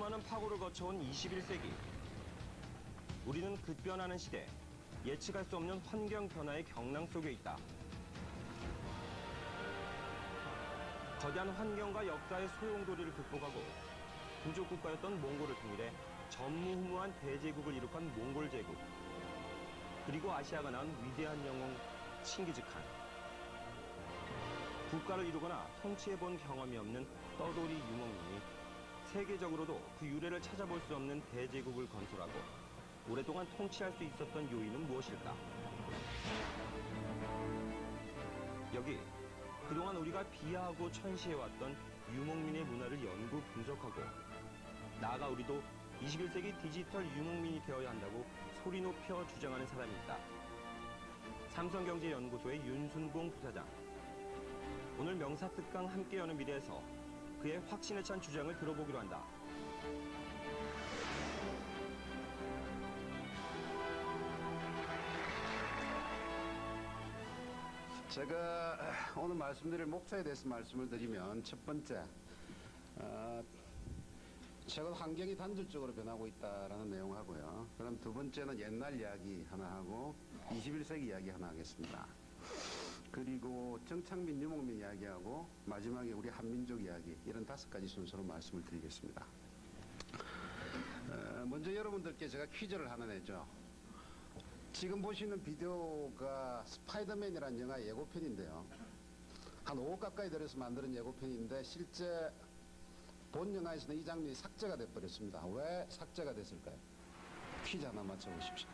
수많은 파고를 거쳐온 21세기. 우리는 급변하는 시대, 예측할 수 없는 환경 변화의 경랑 속에 있다. 거대한 환경과 역사의 소용돌이를 극복하고 부족 국가였던 몽골을 통일해 전무후무한 대제국을 이룩한 몽골 제국. 그리고 아시아가 낳은 위대한 영웅 칭기즈칸. 국가를 이루거나 통치해본 경험이 없는 떠돌이 유목민이 세계적으로도 그 유래를 찾아볼 수 없는 대제국을 건설하고 오랫동안 통치할 수 있었던 요인은 무엇일까? 여기 그동안 우리가 비하하고 천시해왔던 유목민의 문화를 연구 분석하고 나아가 우리도 21세기 디지털 유목민이 되어야 한다고 소리 높여 주장하는 사람이 있다. 삼성경제연구소의 윤순봉 부사장. 오늘 명사특강 함께 여는 미래에서 그의 확신에 찬 주장을 들어보기로 한다. 제가 오늘 말씀드릴 목표에 대해서 말씀을 드리면 첫 번째, 최근 환경이 단절적으로 변하고 있다라는 내용하고요. 그럼 두 번째는 옛날 이야기 하나 하고 21세기 이야기 하나 하겠습니다. 그리고 정착민, 유목민 이야기하고 마지막에 우리 한민족 이야기, 이런 5가지 순서로 말씀을 드리겠습니다. 먼저 여러분들께 제가 퀴즈를 하나 내죠. 지금 보시는 비디오가 스파이더맨이라는 영화의 예고편인데요. 한 5억 가까이 들여서 만드는 예고편인데 실제 본 영화에서는 이 장면이 삭제가 돼버렸습니다. 왜 삭제가 됐을까요? 퀴즈 하나 맞춰보십시오.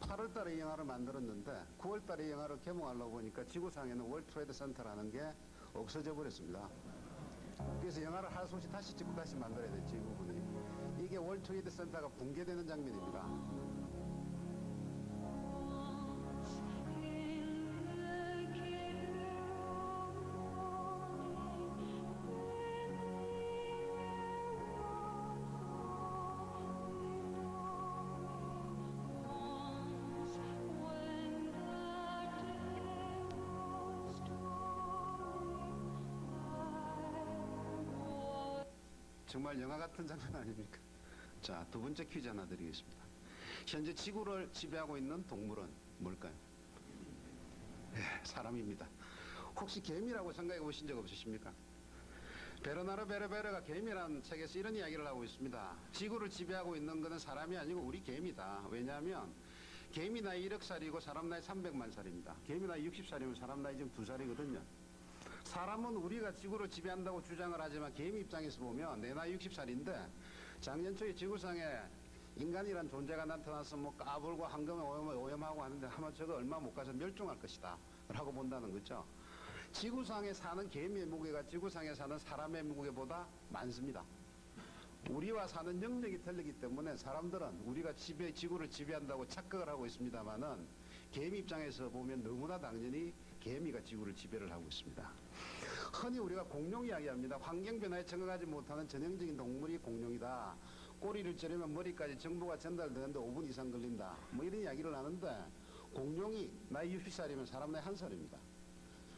(8월 달에 이 영화를 만들었는데 9월 달에 이 영화를 개봉하려고 보니까 지구상에는 월드 트레이드 센터라는 게 없어져 버렸습니다. 그래서 영화를 할 수 없이 다시 찍고 다시 만들어야 됐지, 이 부분이. 이게 월드 트레이드 센터가 붕괴되는 장면입니다. 정말 영화 같은 장면 아닙니까? 자, 두 번째 퀴즈 하나 드리겠습니다. 현재 지구를 지배하고 있는 동물은 뭘까요? 사람입니다. 혹시 개미라고 생각해 보신 적 없으십니까? 베르나르 베르베르가 개미라는 책에서 이런 이야기를 하고 있습니다. 지구를 지배하고 있는 것은 사람이 아니고 우리 개미다. 왜냐하면 개미 나이 1억 살이고 사람 나이 300만 살입니다. 개미 나이 60살이면 사람 나이 지금 2살이거든요. 사람은 우리가 지구를 지배한다고 주장을 하지만 개미 입장에서 보면 내 나이 60살인데 작년 초에 지구상에 인간이란 존재가 나타나서 뭐 까불고 황금에 오염하고 하는데 아마 저거 얼마 못 가서 멸종할 것이다 라고 본다는 거죠. 지구상에 사는 개미의 무게가 지구상에 사는 사람의 무게보다 많습니다. 우리와 사는 영역이 틀리기 때문에 사람들은 우리가 지구를 지배한다고 착각을 하고 있습니다만은 개미 입장에서 보면 너무나 당연히 개미가 지구를 지배를 하고 있습니다. 흔히 우리가 공룡 이야기합니다. 환경변화에 적응하지 못하는 전형적인 동물이 공룡이다. 꼬리를 자르면 머리까지 정보가 전달되는데 5분 이상 걸린다. 뭐 이런 이야기를 하는데 공룡이 나이 60살이면 사람 나이 1살입니다.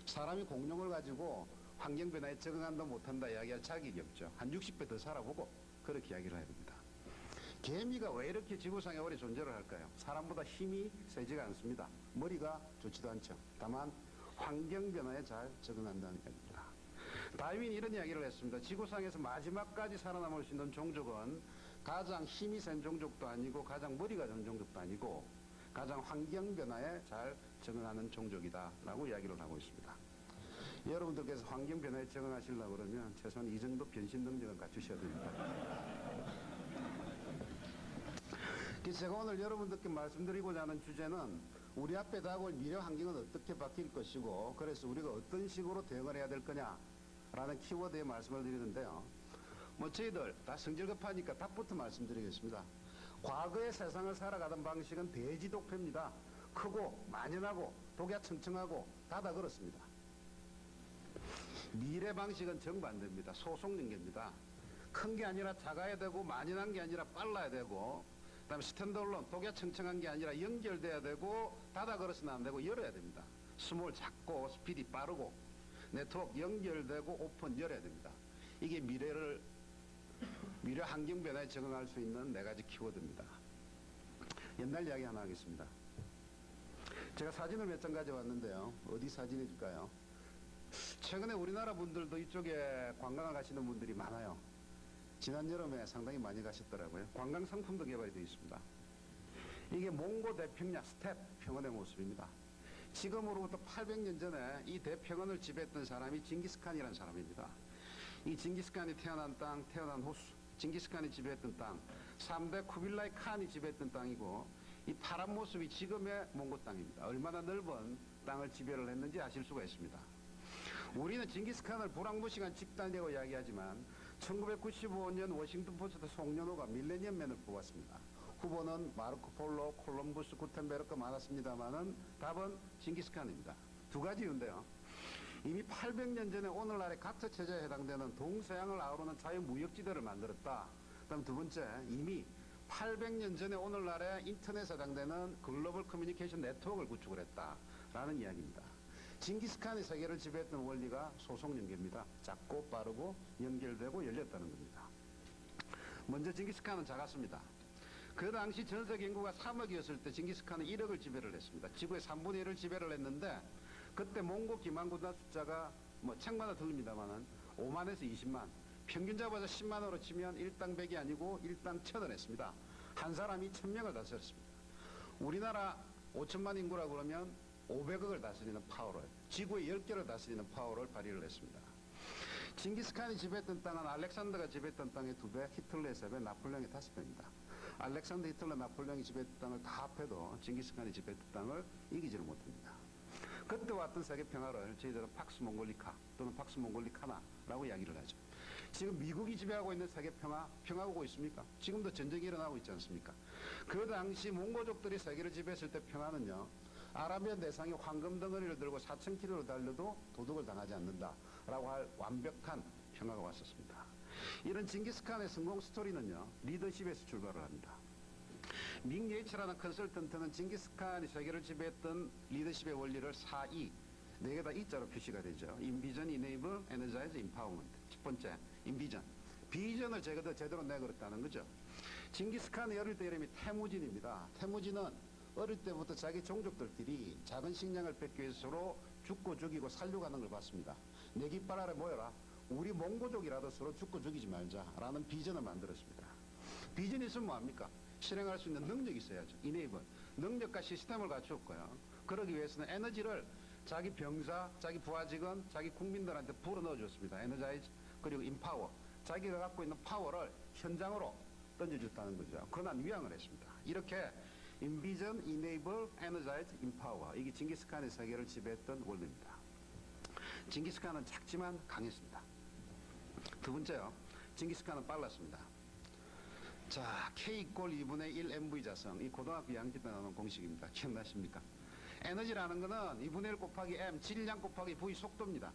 사람이 공룡을 가지고 환경변화에 적응한다 못한다 이야기할 자격이 없죠. 한 60배 더 살아보고 그렇게 이야기를 해야 됩니다. 개미가 왜 이렇게 지구상에 오래 존재를 할까요? 사람보다 힘이 세지가 않습니다. 머리가 좋지도 않죠. 다만 환경변화에 잘 적응한다는 이야기입니다. 다윈이 이런 이야기를 했습니다. 지구상에서 마지막까지 살아남을 수 있는 종족은 가장 힘이 센 종족도 아니고 가장 머리가 좋은 종족도 아니고 가장 환경변화에 잘 적응하는 종족이다 라고 이야기를 하고 있습니다. 여러분들께서 환경 변화에 적응하시려고 그러면 최소한 이 정도 변신 능력은 갖추셔야 됩니다. 제가 오늘 여러분들께 말씀드리고자 하는 주제는 우리 앞에 다가올 미래 환경은 어떻게 바뀔 것이고, 그래서 우리가 어떤 식으로 대응을 해야 될 거냐라는 키워드에 말씀을 드리는데요. 저희들 다 성질급하니까 답부터 말씀드리겠습니다. 과거의 세상을 살아가던 방식은 대지독패입니다. 크고 만연하고 독야청청하고 다다 그렇습니다. 미래 방식은 정반대입니다. 소속연계입니다. 큰 게 아니라 작아야 되고 만연한 게 아니라 빨라야 되고, 그다음에 스탠드얼론 독야청청한 게 아니라 연결돼야 되고, 닫아 걸어서는 안 되고 열어야 됩니다. 스몰 작고 스피디 빠르고 네트워크 연결되고 오픈 열어야 됩니다. 이게 미래 환경 변화에 적응할 수 있는 4가지 키워드입니다. 옛날 이야기 하나 하겠습니다. 제가 사진을 몇 장 가져왔는데요. 어디 사진일까요? 최근에 우리나라 분들도 이쪽에 관광을 가시는 분들이 많아요. 지난 여름에 상당히 많이 가셨더라고요. 관광 상품도 개발이 되어 있습니다. 이게 몽고 대평야 스텝 평원의 모습입니다. 지금으로부터 800년 전에 이 대평원을 지배했던 사람이 징기스칸이라는 사람입니다. 이 징기스칸이 태어난 땅, 태어난 호수, 징기스칸이 지배했던 땅, 3대 쿠빌라이 칸이 지배했던 땅이고, 이 파란 모습이 지금의 몽고 땅입니다. 얼마나 넓은 땅을 지배를 했는지 아실 수가 있습니다. 우리는 징기스칸을 불황무시한 집단이라고 이야기하지만 1995년 워싱턴 포스트 송년호가 밀레니엄맨을 뽑았습니다. 후보는 마르코 폴로, 콜럼부스, 구텐베르크 많았습니다만은 답은 징기스칸입니다. 2가지 이유인데요. 이미 800년 전에 오늘날의 각처 체제에 해당되는 동서양을 아우르는 자유무역지대를 만들었다. 그다음 2번째, 이미 800년 전에 오늘날의 인터넷에 해당되는 글로벌 커뮤니케이션 네트워크를 구축을 했다라는 이야기입니다. 징기스칸이 세계를 지배했던 원리가 소속연계입니다. 작고 빠르고 연결되고 열렸다는 겁니다. 먼저 징기스칸은 작았습니다. 그 당시 전세계 인구가 3억이었을 때 징기스칸은 1억을 지배를 했습니다. 지구의 3분의 1을 지배를 했는데, 그때 몽고 기만군단 숫자가 천마다 틀립니다만은 5만에서 20만, 평균 잡아서 10만으로 치면 1당 100이 아니고 1당 1000을 했습니다. 한 사람이 1000명을 다스렸습니다. 우리나라 5천만 인구라고 그러면 500억을 다스리는 파워를, 지구의 10개를 다스리는 파워를 발휘를 했습니다. 징기스칸이 지배했던 땅은 알렉산더가 지배했던 땅의 2배, 히틀러의 3배, 나폴레옹의 5배입니다. 알렉산더, 히틀러, 나폴레옹이 지배했던 땅을 다 합해도 징기스칸이 지배했던 땅을 이기지를 못합니다. 그때 왔던 세계 평화를 저희들은 팍스 몽골리카 또는 팍스 몽골리카나라고 이야기를 하죠. 지금 미국이 지배하고 있는 세계 평화하고 있습니까? 지금도 전쟁이 일어나고 있지 않습니까? 그 당시 몽고족들이 세계를 지배했을 때 평화는요, 아라비아 대상이 황금 덩어리를 들고 4,000km를 달려도 도둑을 당하지 않는다라고 할 완벽한 평화가 왔었습니다. 이런 징기스칸의 성공 스토리는요, 리더십에서 출발을 합니다. 믹 예이츠라는 컨설턴트는 징기스칸이 세계를 지배했던 리더십의 원리를 4E, 4개 다 E자로 표시가 되죠. 인비전, 이네이블, 에너자이즈, 임파워먼트. 첫 번째, 인비전. 비전을 제대로 내걸었다는 거죠. 징기스칸의 어릴 때 이름이 태무진입니다. 태무진은 어릴 때부터 자기 종족들끼리 작은 식량을 뺏기 위해서 서로 죽고 죽이고 살려가는 걸 봤습니다. 내 깃발 아래 모여라. 우리 몽고족이라도 서로 죽고 죽이지 말자라는 비전을 만들었습니다. 비전이 있으면 뭐합니까? 실행할 수 있는 능력이 있어야죠. 이네이블. 능력과 시스템을 갖추었고요. 그러기 위해서는 에너지를 자기 병사, 자기 부하직원, 자기 국민들한테 불어넣어줬습니다. 에너자이즈, 그리고 임파워. 자기가 갖고 있는 파워를 현장으로 던져줬다는 거죠. 그러나 위앙을 했습니다. 이렇게 인비전, 이네이블, 에너자이즈, 임파워. 이게 징기스칸의 세계를 지배했던 원리입니다. 징기스칸은 작지만 강했습니다. 2번째요. 징기스칸은 빨랐습니다. 자, K = 2분의 1 MV 자성. 이 고등학교 2학년 때 나오는 공식입니다. 기억나십니까? 에너지라는 거는 2분의 1 곱하기 M, 질량 곱하기 V 속도입니다.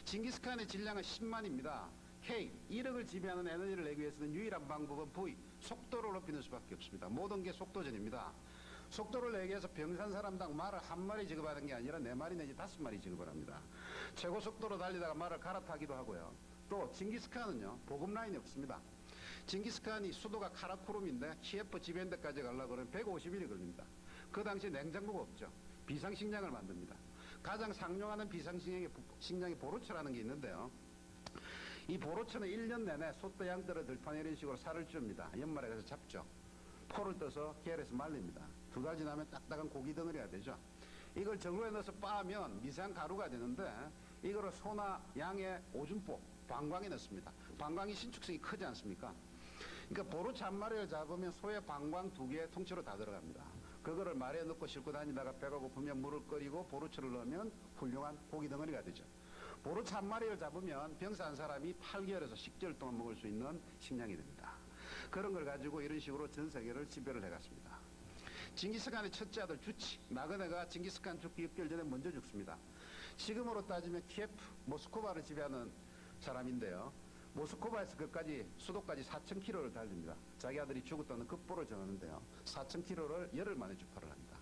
징기스칸의 질량은 10만입니다. K, 1억을 지배하는 에너지를 내기 위해서는 유일한 방법은 V, 속도를 높이는 수밖에 없습니다. 모든 게 속도전입니다. 속도를 내기 위해서 병산 사람당 말을 한 마리 지급하는 게 아니라 4마리 내지 5마리 지급을 합니다. 최고 속도로 달리다가 말을 갈아타기도 하고요. 또 징기스칸은요, 보급 라인이 없습니다. 징기스칸이 수도가 카라쿠룸인데 키예프 지배인데까지 가려고 그러면 150일이 걸립니다. 그 당시 냉장고가 없죠. 비상식량을 만듭니다. 가장 상용하는 비상식량이 보로처라는 게 있는데요. 이 보로처는 1년 내내 소떼 양떼를 들판 이런 식으로 살을 줍니다. 연말에 가서 잡죠. 포를 떠서 계열해서 말립니다. 2달 지나면 딱딱한 고기 덩어리가 되죠. 이걸 정로에 넣어서 빻으면 미세한 가루가 되는데, 이거를 소나 양의 오줌포, 방광에 넣습니다. 방광이 신축성이 크지 않습니까? 그러니까 보루치 한 마리를 잡으면 소의 방광 2개 통째로 다 들어갑니다. 그거를 말에 넣고 싣고 다니다가 배가 고프면 물을 끓이고 보루치를 넣으면 훌륭한 고기 덩어리가 되죠. 보루치 한 마리를 잡으면 병사 한 사람이 8개월에서 10개월 동안 먹을 수 있는 식량이 됩니다. 그런 걸 가지고 이런 식으로 전 세계를 지배를 해갔습니다. 징기스칸의 첫째 아들 주치, 나그네가 징기스칸 죽기 6개월 전에 먼저 죽습니다. 지금으로 따지면 키예프, 모스크바를 지배하는 사람인데요. 모스크바에서 그까지 수도까지 4,000km를 달립니다. 자기 아들이 죽었다는 급보를 전하는데요. 4,000km를 열흘 만에 주파를 합니다.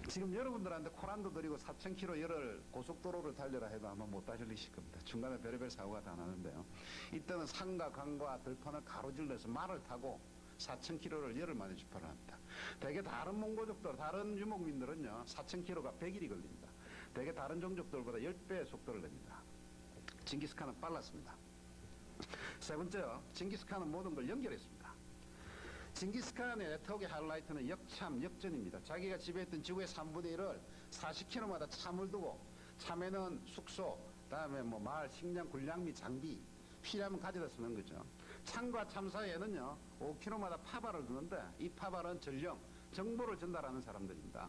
지금 여러분들한테 코란도 드리고 4,000km 열흘 고속도로를 달려라 해도 아마 못 달리실 겁니다. 중간에 별의별 사고가 다 나는데요. 이때는 산과 강과 들판을 가로질러서 말을 타고 4,000km를 열흘 만에 주파를 합니다. 대개 다른 몽고족들, 다른 유목민들은요, 4,000km가 100일이 걸립니다. 대개 다른 종족들보다 10배의 속도를 냅니다. 징기스칸은 빨랐습니다. 세 번째요, 징기스칸은 모든 걸 연결했습니다. 징기스칸의 네트워크의 하이라이트는 역참, 역전입니다. 자기가 지배했던 지구의 3분의 1을 40km마다 참을 두고, 참에는 숙소, 다음에 뭐 마을, 식량, 군량 및 장비, 필요하면 가져다 쓰는 거죠. 참과 참 사이에는요, 5km마다 파발을 두는데, 이 파발은 전령, 정보를 전달하는 사람들입니다.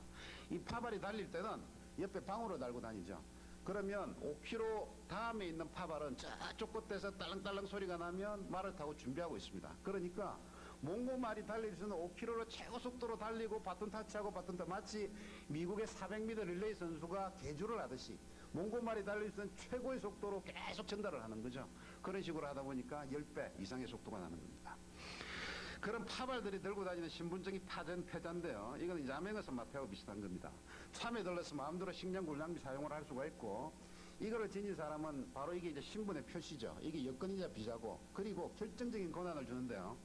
이 파발이 달릴 때는 옆에 방울을 달고 다니죠. 그러면 5km 다음에 있는 파발은 저쪽 끝에서 딸랑딸랑 소리가 나면 말을 타고 준비하고 있습니다. 그러니까 몽고 말이 달릴 수는 5km로 최고 속도로 달리고 바톤 타치하고 바톤 타, 마치 미국의 400m 릴레이 선수가 개주를 하듯이 몽고 말이 달릴 수는 최고의 속도로 계속 전달을 하는 거죠. 그런 식으로 하다 보니까 10배 이상의 속도가 나는 겁니다. 그런 파발들이 들고 다니는 신분증이 패자인데요. 이건 야맹어선 마패하고 비슷한 겁니다. 참에 들러서 마음대로 식량 군량비 사용을 할 수가 있고, 이거를 지닌 사람은 바로 이게 이제 신분의 표시죠. 이게 여권이자 비자고, 그리고 결정적인 권한을 주는데요.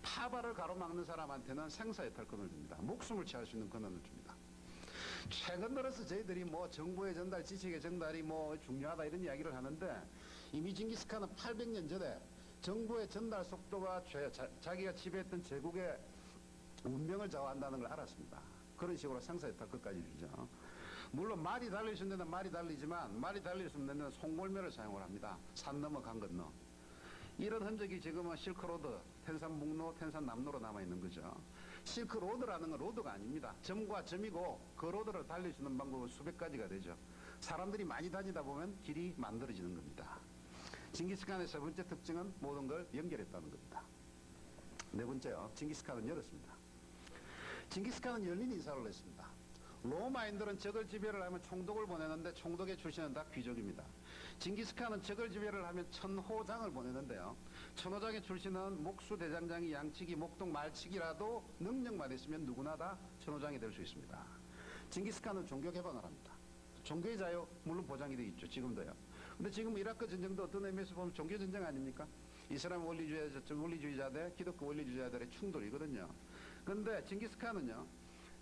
파발을 가로막는 사람한테는 생사의 탈권을 줍니다. 목숨을 취할 수 있는 권한을 줍니다. 최근 들어서 저희들이 뭐 정보의 전달, 지식의 전달이 뭐 중요하다 이런 이야기를 하는데, 이미 징기스칸은 800년 전에 정보의 전달 속도가 자기가 지배했던 제국의 운명을 좌우한다는 걸 알았습니다. 그런 식으로 생사의 탈권까지 주죠. 물론 말이 달릴 수 있는 데는 말이 달리지만, 말이 달릴 수 없는 데는 송골매를 사용을 합니다. 산 넘어 강 건너. 이런 흔적이 지금은 실크로드, 텐산북로, 텐산남로로 남아있는 거죠. 실크로드라는 건 로드가 아닙니다. 점과 점이고, 그 로드를 달릴 수 있는 방법은 수백 가지가 되죠. 사람들이 많이 다니다 보면 길이 만들어지는 겁니다. 징기스칸의 세 번째 특징은 모든 걸 연결했다는 겁니다. 네 번째요, 징기스칸은 열었습니다. 징기스칸은 열린 인사를 했습니다. 로마인들은 적을 지배를 하면 총독을 보내는데, 총독의 출신은 다 귀족입니다. 징기스칸은 적을 지배를 하면 천호장을 보내는데요. 천호장의 출신은 목수, 대장장이, 양치기, 목동, 말치기라도 능력만 있으면 누구나 다 천호장이 될 수 있습니다. 징기스칸은 종교 개방을 합니다. 종교의 자유 물론 보장이 되어 있죠. 지금도요. 근데 지금 이라크 전쟁도 어떤 의미에서 보면 종교 전쟁 아닙니까? 이슬람 원리주의자들, 기독교 원리주의자들의 충돌이거든요. 근데 징기스칸은요,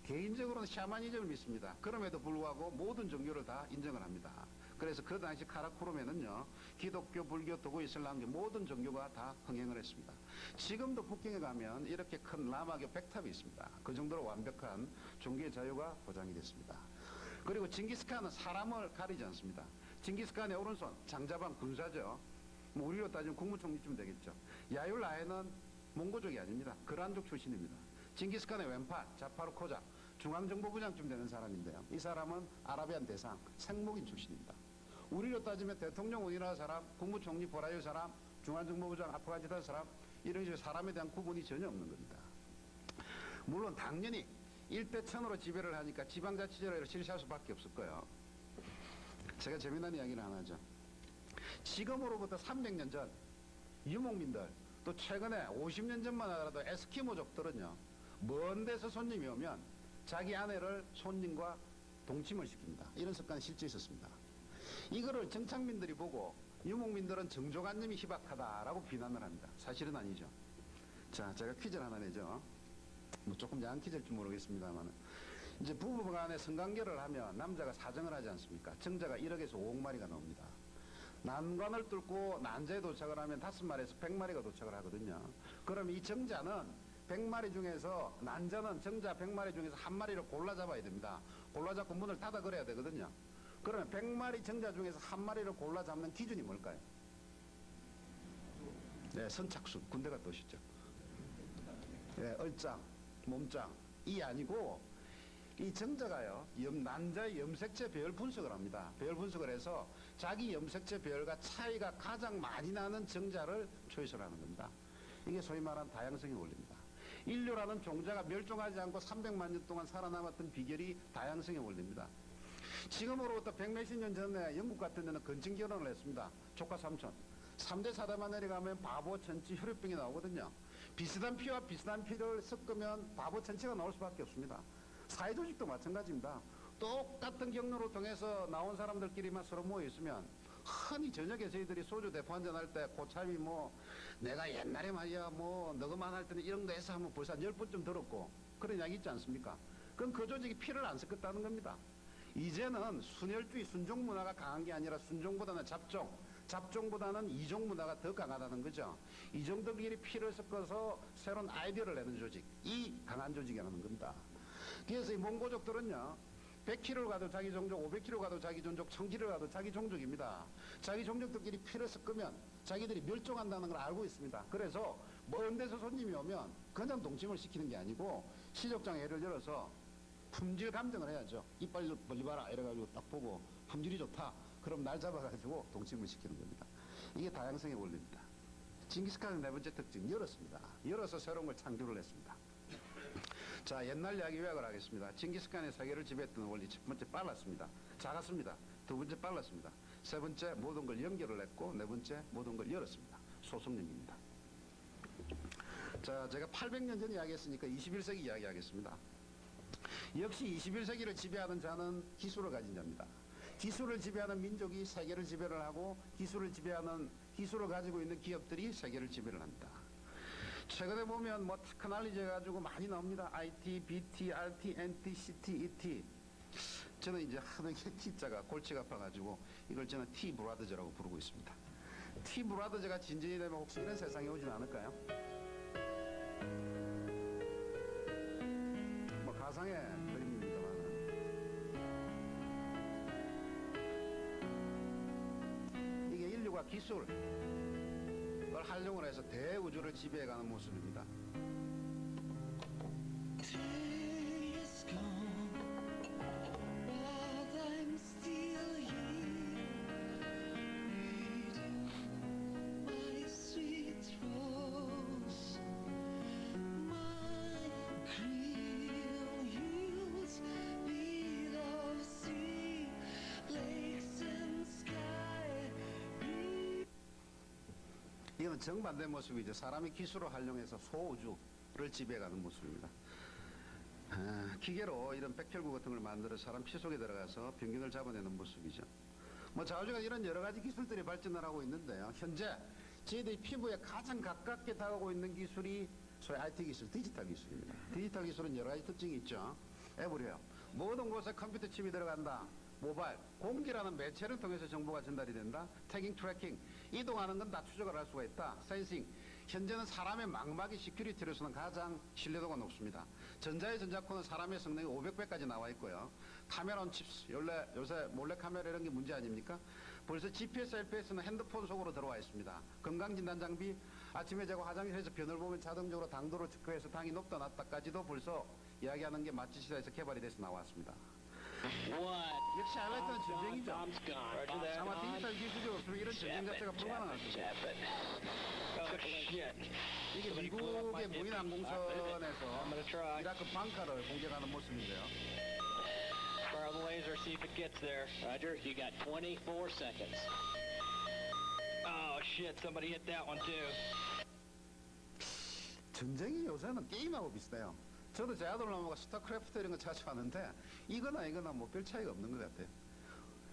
개인적으로는 샤머니즘을 믿습니다. 그럼에도 불구하고 모든 종교를 다 인정을 합니다. 그래서 그 당시 카라쿠룸에는요, 기독교, 불교, 도구, 이슬람교 모든 종교가 다 흥행을 했습니다. 지금도 북경에 가면 이렇게 큰 라마교 100탑이 있습니다. 그 정도로 완벽한 종교의 자유가 보장이 됐습니다. 그리고 징기스칸은 사람을 가리지 않습니다. 징기스칸의 오른손, 장자방 군사죠. 뭐 우리로 따지면 국무총리쯤 되겠죠. 야율라해는 몽고족이 아닙니다. 그란족 출신입니다. 징기스칸의 왼팔, 자파르 코작, 중앙정보부장쯤 되는 사람인데요. 이 사람은 아라비안 대상, 생목인 출신입니다. 우리로 따지면 대통령 우리나라 사람, 국무총리 보라유 사람, 중앙정보부장 아프가니스탄 사람, 이런 식으로 사람에 대한 구분이 전혀 없는 겁니다. 물론 당연히 일대 천으로 지배를 하니까 지방자치제를 실시할 수밖에 없을 거예요. 제가 재미난 이야기를 하나 하죠. 지금으로부터 300년 전 유목민들, 또 최근에 50년 전만 하더라도 에스키모족들은요, 먼 데서 손님이 오면 자기 아내를 손님과 동침을 시킵니다. 이런 습관이 실제 있었습니다. 이거를 정착민들이 보고 유목민들은 정조관념이 희박하다라고 비난을 합니다. 사실은 아니죠. 자, 제가 퀴즈를 하나 내죠. 뭐 조금 야한 퀴즈일지 모르겠습니다만, 이제 부부간에 성관계를 하면 남자가 사정을 하지 않습니까? 정자가 1억에서 5억 마리가 나옵니다. 난관을 뚫고 난자에 도착을 하면 5마리에서 100마리가 도착을 하거든요. 그럼 이 정자는 100마리 중에서, 난자는 정자 100마리 중에서 한 마리를 골라 잡아야 됩니다. 골라 잡고 문을 닫아 그래야 되거든요. 그러면 100마리 정자 중에서 한 마리를 골라 잡는 기준이 뭘까요? 네, 선착순. 군대 갔다 오셨죠? 네, 얼짱, 몸짱. 이 아니고 이 정자가요, 난자의 염색체 배열 분석을 합니다. 배열 분석을 해서 자기 염색체 배열과 차이가 가장 많이 나는 정자를 초이스를 하는 겁니다. 이게 소위 말하는 다양성의 원리입니다. 인류라는 종자가 멸종하지 않고 300만 년 동안 살아남았던 비결이 다양성의 원리입니다. 지금으로부터 100몇십 년 전에 영국 같은 데는 건진 결혼을 했습니다. 조카 삼촌. 3대 사대만 내려가면 바보, 천치, 혈액병이 나오거든요. 비슷한 피와 비슷한 피를 섞으면 바보, 천치가 나올 수밖에 없습니다. 사회조직도 마찬가지입니다. 똑같은 경로를 통해서 나온 사람들끼리만 서로 모여있으면 흔히 저녁에 저희들이 소주 대포 한잔 할 때 고참이 뭐 내가 옛날에 말이야 뭐 너그만 할 때는 이런 거 해서 하면 벌써 한 10번쯤 들었고 그런 이야기 있지 않습니까? 그럼 그 조직이 피를 안 섞었다는 겁니다. 이제는 순혈주의 순종 문화가 강한 게 아니라 순종보다는 잡종보다는 이종 문화가 더 강하다는 거죠. 이종들끼리 피를 섞어서 새로운 아이디어를 내는 조직, 이 강한 조직이라는 겁니다. 그래서 이 몽고족들은요 100km를 가도 자기 종족, 500km 가도 자기 종족, 1000km를 가도 자기 종족입니다. 자기 종족들끼리 피를 섞으면 자기들이 멸종한다는 걸 알고 있습니다. 그래서 먼 데서 손님이 오면 그냥 동침을 시키는 게 아니고 시족장 예를 들어서 품질 감정을 해야죠. 이빨 벌리 봐라 이래가지고 딱 보고 품질이 좋다 그럼 날 잡아가지고 동침을 시키는 겁니다. 이게 다양성의 원리입니다. 징기스칸의 네 번째 특징, 열었습니다. 열어서 새로운 걸 창조를 했습니다. 자, 옛날 이야기 요약을 하겠습니다. 징기스칸의 세계를 지배했던 원리, 첫 번째 빨랐습니다. 작았습니다. 두 번째 빨랐습니다. 세 번째 모든 걸 연결을 했고, 네 번째 모든 걸 열었습니다. 소속력입니다. 자, 제가 800년 전 이야기했으니까 21세기 이야기하겠습니다. 역시 21세기를 지배하는 자는 기술을 가진 자입니다. 기술을 지배하는 민족이 세계를 지배를 하고 기술을 가지고 있는 기업들이 세계를 지배를 합니다. 최근에 보면 뭐 테크놀로지 해가지고 많이 나옵니다. IT, BT, RT, NT, CT, ET. 저는 이제 하도 이게 T자가 골치가 아파가지고 이걸 저는 T 브라더즈라고 부르고 있습니다. T 브라더즈가 진전이 되면 혹시 이런 세상이 오진 않을까요? 뭐 가상의 그림입니다만 이게 인류가 기술을 활용을 해서 대우주를 지배해가는 모습입니다. 이건 정반대 모습이죠. 사람이 기술을 활용해서 소우주를 지배해가는 모습입니다. 기계로 이런 백혈구 같은 걸 만들어 사람 피 속에 들어가서 병균을 잡아내는 모습이죠. 뭐 좌우지간 이런 여러 가지 기술들이 발전을 하고 있는데요. 현재 저희들이 피부에 가장 가깝게 다가오고 있는 기술이 소위 IT 기술, 디지털 기술입니다. 디지털 기술은 여러 가지 특징이 있죠. 에브리웨어. 모든 곳에 컴퓨터 칩이 들어간다. 모바일, 공기라는 매체를 통해서 정보가 전달이 된다. 태깅, 트래킹, 이동하는 건 다 추적을 할 수가 있다. 센싱, 현재는 사람의 망막이 시큐리티로서는 가장 신뢰도가 높습니다. 전자의 전자코는 사람의 성능이 500배까지 나와 있고요. 카메라 온 칩스, 요새 몰래카메라 이런 게 문제 아닙니까? 벌써 GPS, LPS는 핸드폰 속으로 들어와 있습니다. 건강진단 장비, 아침에 제가 화장실에서 변을 보면 자동적으로 당도를 체크해서 당이 높다 낮다까지도 벌써 이야기하는 게 마취시설에서 개발이 돼서 나왔습니다. 역시 하이라이트는 전쟁이죠. 아마 디지털 기술이 없으면 이런 전쟁 자체가 불가능할 겁니다. 이게 미국의 무인 항공선에서 이라크 방카를 공격하는 모습인데요. Fire the laser, see if it gets there. Roger, you got 24 seconds. Oh shit, somebody hit that one too. 전쟁이 요새는 게임하고 비슷해요. 저도 제 아들 놈하고 스타크래프트 이런 거 자주 하는데 이거나 뭐 별 차이가 없는 것 같아요.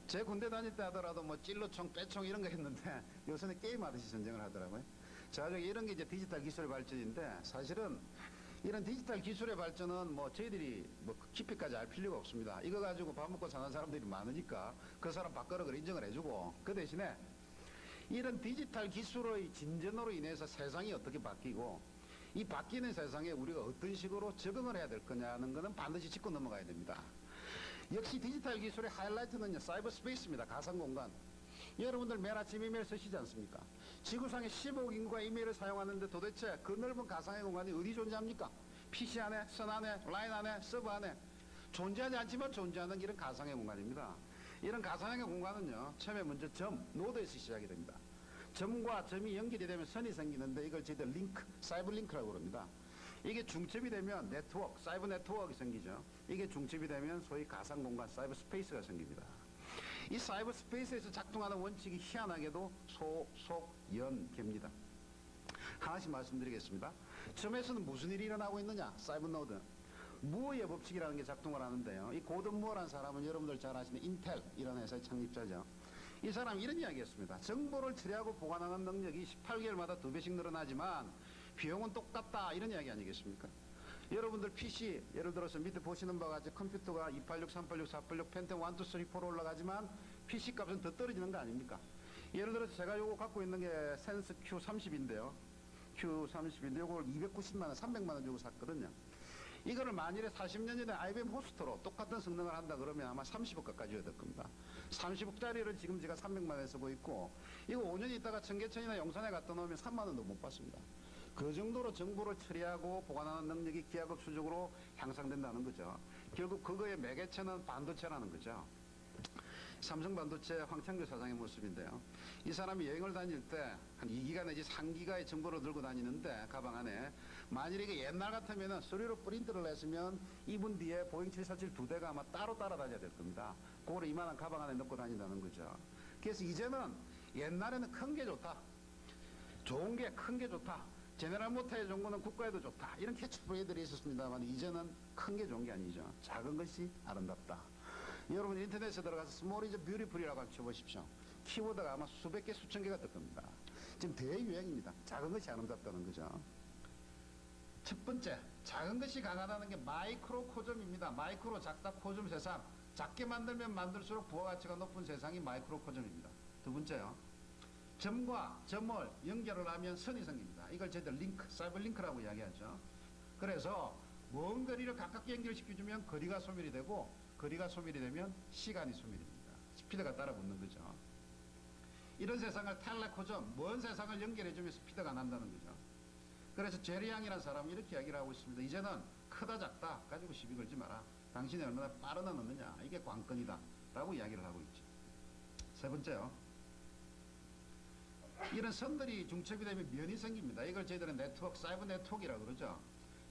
제 군대 다닐 때 하더라도 뭐 찔러총, 빼총 이런 거 했는데 요새는 게임하듯이 전쟁을 하더라고요. 자, 이런 게 이제 디지털 기술의 발전인데 사실은 이런 디지털 기술의 발전은 뭐 저희들이 뭐 깊이까지 알 필요가 없습니다. 이거 가지고 밥 먹고 사는 사람들이 많으니까 그 사람 밥그릇을 인정을 해주고 그 대신에 이런 디지털 기술의 진전으로 인해서 세상이 어떻게 바뀌고 이 바뀌는 세상에 우리가 어떤 식으로 적응을 해야 될 거냐는 거는 반드시 짚고 넘어가야 됩니다. 역시 디지털 기술의 하이라이트는요, 사이버 스페이스입니다. 가상 공간. 여러분들 매일 아침 이메일 쓰시지 않습니까? 지구상의 10억 인구가 이메일을 사용하는데 도대체 그 넓은 가상의 공간이 어디 존재합니까? PC 안에, 선 안에, 라인 안에, 서버 안에 존재하지 않지만 존재하는 이런 가상의 공간입니다. 이런 가상의 공간은요, 처음에 먼저 점, 노드에서 시작이 됩니다. 점과 점이 연결이 되면 선이 생기는데 이걸 저희들 링크, 사이버 링크라고 합니다. 이게 중첩이 되면 네트워크, 사이버 네트워크가 생기죠. 이게 중첩이 되면 소위 가상 공간, 사이버 스페이스가 생깁니다. 이 사이버 스페이스에서 작동하는 원칙이 희한하게도 소, 속, 연, 개입니다. 하나씩 말씀드리겠습니다. 점에서는 무슨 일이 일어나고 있느냐? 사이버 노드. 무어의 법칙이라는 게 작동을 하는데요. 이 고든 무어라는 사람은 여러분들 잘 아시는 인텔이라는 회사의 창립자죠. 이 사람이 이런 이야기했습니다. 정보를 처리하고 보관하는 능력이 18개월마다 2배씩 늘어나지만 비용은 똑같다, 이런 이야기 아니겠습니까? 여러분들 PC 예를 들어서 밑에 보시는 바와 같이 컴퓨터가 286, 386, 486, 펜텀 1, 2, 3, 4로 올라가지만 PC 값은 더 떨어지는 거 아닙니까? 예를 들어서 제가 요거 갖고 있는 게 센스 Q30인데요. Q30인데 요걸 290만 원, 300만 원 주고 샀거든요. 이거를 만일에 40년 전에 IBM 호스트로 똑같은 성능을 한다 그러면 아마 30억 가까이 줘야 될 겁니다. 30억짜리를 지금 제가 300만 원에 쓰고 있고, 이거 5년 있다가 청계천이나 용산에 갖다 놓으면 3만 원도 못 받습니다. 그 정도로 정보를 처리하고 보관하는 능력이 기하급수적으로 향상된다는 거죠. 결국 그거의 매개체는 반도체라는 거죠. 삼성 반도체 황창규 사장의 모습인데요. 이 사람이 여행을 다닐 때 한 2기가 내지 3기가의 정보를 들고 다니는데 가방 안에, 만일에 이게 옛날 같으면 서류로 프린트를 했으면 이분 뒤에 보잉 747 2대가 아마 따로 따라다녀야 될 겁니다. 그거를 이만한 가방 안에 넣고 다닌다는 거죠. 그래서 이제는 옛날에는 큰 게 좋다, 좋은 게 큰 게 좋다, 제네럴 모터의 좋은 거는 국가에도 좋다, 이런 캐치프레이즈들이 있었습니다만 이제는 큰 게 좋은 게 아니죠. 작은 것이 아름답다. 여러분 인터넷에 들어가서 스몰 이즈 뷰티풀이라고 한번 쳐보십시오. 키워드가 아마 수백 개, 수천 개가 뜰 겁니다. 지금 대유행입니다. 작은 것이 아름답다는 거죠. 첫 번째, 작은 것이 강하다는 게 마이크로 코점입니다. 마이크로, 작다, 코점 세상. 작게 만들면 만들수록 부가가치가 높은 세상이 마이크로 코점입니다. 두 번째요, 점과 점을 연결을 하면 선이 생깁니다. 이걸 저희들 링크, 사이버 링크라고 이야기하죠. 그래서 먼 거리를 가깝게 연결시켜주면 거리가 소멸이 되고, 거리가 소멸이 되면 시간이 소멸이 됩니다. 스피드가 따라 붙는 거죠. 이런 세상을 텔레코점, 먼 세상을 연결해주면 스피드가 난다는 거죠. 그래서 제리 양이라는 사람은 이렇게 이야기를 하고 있습니다. 이제는 크다 작다 가지고 시비 걸지 마라. 당신이 얼마나 빠르나 넣느냐, 이게 관건이다 라고 이야기를 하고 있죠. 세 번째요, 이런 선들이 중첩이 되면 면이 생깁니다. 이걸 저희들은 네트워크, 사이버 네트워크라고 그러죠.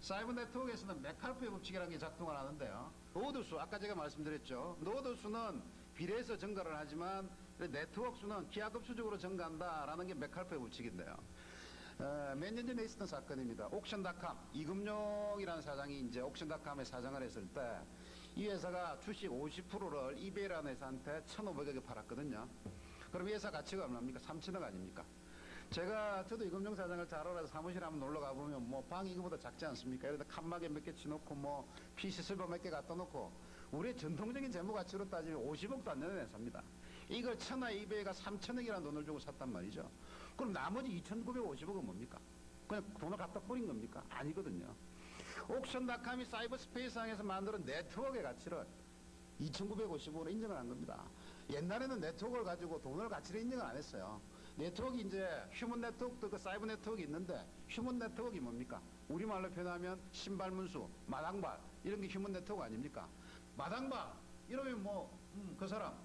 사이버 네트워크에서는 메칼프의 법칙이라는 게 작동을 하는데요. 노드수, 아까 제가 말씀드렸죠. 노드수는 비례해서 증가를 하지만 네트워크 수는 기하급수적으로 증가한다라는 게 메칼프의 법칙인데요. 몇 년 전에 있었던 사건입니다. 옥션닷컴, 이금용이라는 사장이 이제 옥션닷컴에 사장을 했을 때 이 회사가 주식 50%를 이베이라는 회사한테 1,500억에 팔았거든요. 그럼 이 회사 가치가 얼마입니까? 3천억 아닙니까? 저도 이금용 사장을 잘 알아서 사무실에 한번 놀러 가보면 뭐 방이 이거보다 작지 않습니까? 이러다 칸막이 몇 개 치놓고 뭐 PC server 몇 개 갖다 놓고, 우리의 전통적인 재무 가치로 따지면 50억도 안 되는 회사입니다. 이걸 천하 이베이가 3천억이라는 돈을 주고 샀단 말이죠. 그럼 나머지 2,950억은 뭡니까? 그냥 돈을 갖다 뿌린 겁니까? 아니거든요. 옥션닷컴이 사이버 스페이스상에서 만드는 네트워크의 가치를 2,950억으로 인정을 한 겁니다. 옛날에는 네트워크를 가지고 돈을 가치를 인정을 안 했어요. 네트워크, 이제 휴먼 네트워크도 그 사이버 네트워크 있는데, 휴먼 네트워크가 뭡니까? 우리말로 표현하면 신발 문수, 마당발, 이런 게 휴먼 네트워크 아닙니까? 마당발 이러면 그 사람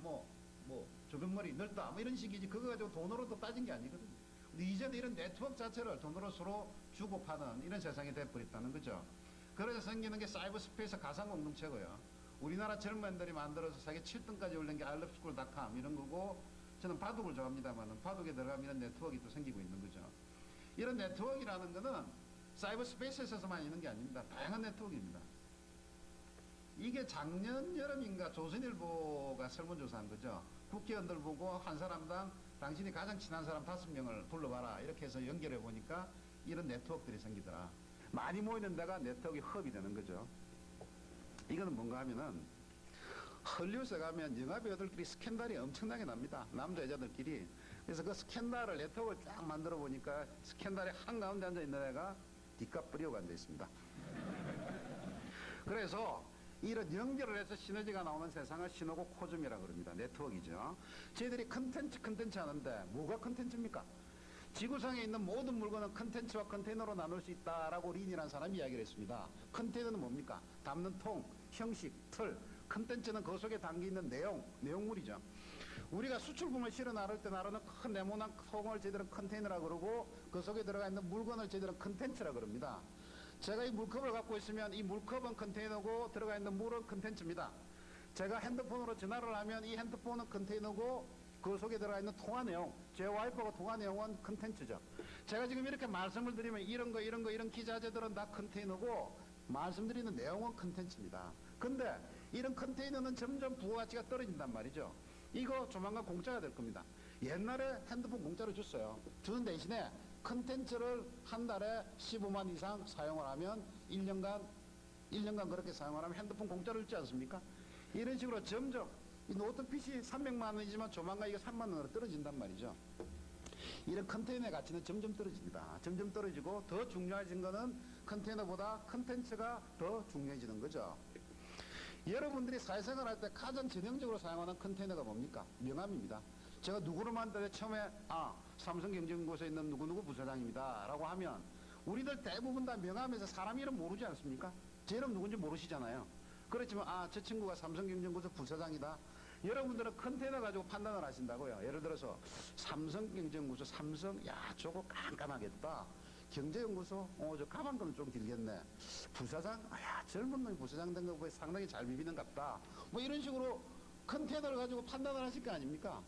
조병머리 넓다 뭐 이런 식이지, 그거 가지고 돈으로 또 따진 게 아니거든요. 근데 이제는 이런 네트워크 자체를 돈으로 서로 주고 파는 이런 세상이 돼버렸다는 거죠. 그래서 생기는 게 사이버 스페이스 가상 공동체고요. 우리나라 젊은이들이 만들어서 세계 7등까지 올린 게 iloveschool.com 이런 거고, 저는 바둑을 좋아합니다만 바둑에 들어가면 이런 네트워크가 또 생기고 있는 거죠. 이런 네트워크라는 거는 사이버 스페이스에서만 있는 게 아닙니다. 다양한 네트워크입니다. 이게 작년 여름인가 조선일보가 설문조사한 거죠. 국회의원들 보고 한 사람당 당신이 가장 친한 사람 5명을 불러봐라, 이렇게 해서 연결해 보니까 이런 네트워크들이 생기더라. 많이 모이는 데가 네트워크 헙이 되는 거죠. 이거는 뭔가 하면은 헐리우드에 가면 영화 배우들끼리 스캔들이 엄청나게 납니다. 남자 여자들끼리. 그래서 그 스캔들을 네트워크를 쫙 만들어 보니까 스캔들의 한가운데 앉아 있는 애가 디카프리오가 앉아 있습니다. 그래서 이런 연결을 해서 시너지가 나오는 세상을 신호고 코즘이라고 그럽니다. 네트워크이죠. 저희들이 컨텐츠 하는데 뭐가 컨텐츠입니까? 지구상에 있는 모든 물건은 컨텐츠와 컨테이너로 나눌 수 있다라고 린이라는 사람이 이야기를 했습니다. 컨테이너는 뭡니까? 담는 통, 형식, 틀. 컨텐츠는 그 속에 담겨있는 내용물이죠. 우리가 수출품을 실어 나를 때 나르는 큰 네모난 통을 저희들은 컨테이너라고 그러고 그 속에 들어가 있는 물건을 저희들은 컨텐츠라고 그럽니다. 제가 이 물컵을 갖고 있으면 이 물컵은 컨테이너고 들어가 있는 물은 컨텐츠입니다. 제가 핸드폰으로 전화를 하면 이 핸드폰은 컨테이너고 그 속에 들어가 있는 통화 내용, 제 와이프하고 통화 내용은 컨텐츠죠. 제가 지금 이렇게 말씀을 드리면 이런 기자재들은 다 컨테이너고 말씀드리는 내용은 컨텐츠입니다. 근데 이런 컨테이너는 점점 부가가치가 떨어진단 말이죠. 이거 조만간 공짜가 될 겁니다. 옛날에 핸드폰 공짜로 줬어요. 주는 대신에 컨텐츠를 한 달에 15만 이상 사용을 하면 1년간 그렇게 사용을 하면 핸드폰 공짜로 주지 않습니까? 이런 식으로 점점 이 노트 PC 300만 원이지만 조만간 이거 3만 원으로 떨어진단 말이죠. 이런 컨테이너의 가치는 점점 떨어집니다. 점점 떨어지고 더 중요해진 거는 컨테이너보다 컨텐츠가 더 중요해지는 거죠. 여러분들이 사회생활 할 때 가장 전형적으로 사용하는 컨테이너가 뭡니까? 명함입니다. 제가 누구를 만날 때 처음에 삼성경제연구소에 있는 누구누구 부사장입니다 라고 하면 우리들 대부분 다 명함에서 사람 이름 모르지 않습니까? 제 이름 누군지 모르시잖아요. 그렇지만 저 친구가 삼성경제연구소 부사장이다. 여러분들은 컨테이너 가지고 판단을 하신다고요. 예를 들어서 삼성경제연구소 저거 깜깜하겠다. 경제연구소 저 가방끈은 좀 길겠네. 부사장 젊은 놈이 부사장 된 거 보니 상당히 잘 비비는 것 같다. 뭐 이런 식으로 컨테이너를 가지고 판단을 하실 거 아닙니까?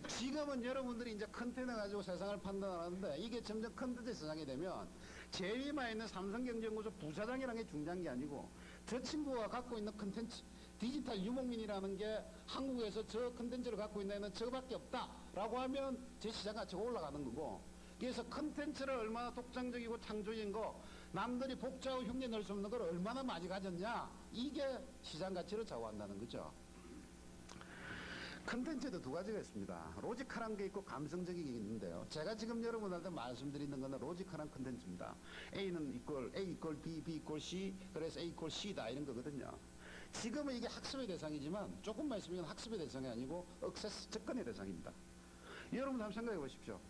지금은 여러분들이 이제 컨테이너 가지고 세상을 판단하는데 이게 점점 컨텐츠 세상이 되면 제일 위에 있는 삼성경제연구소 부사장이라는 게 중요한 게 아니고 저 친구가 갖고 있는 컨텐츠 디지털 유목민이라는 게 한국에서 저 컨텐츠를 갖고 있는 애는 저거밖에 없다라고 하면 제 시장 가치가 올라가는 거고 그래서 컨텐츠를 얼마나 독창적이고 창조적인 거 남들이 복잡하고 흉내 낼 수 없는 걸 얼마나 많이 가졌냐 이게 시장 가치를 좌우한다는 거죠. 컨텐츠도 두 가지가 있습니다. 로지컬한 게 있고 감성적인 게 있는데요. 제가 지금 여러분한테 말씀드리는 거는 로지컬한 컨텐츠입니다. A는 A 이퀄 B, B 이퀄 C, 그래서 A 이퀄 C다 이런 거거든요. 지금은 이게 학습의 대상이지만 조금만 있으면 학습의 대상이 아니고 억세스 접근의 대상입니다. 여러분 한번 생각해 보십시오.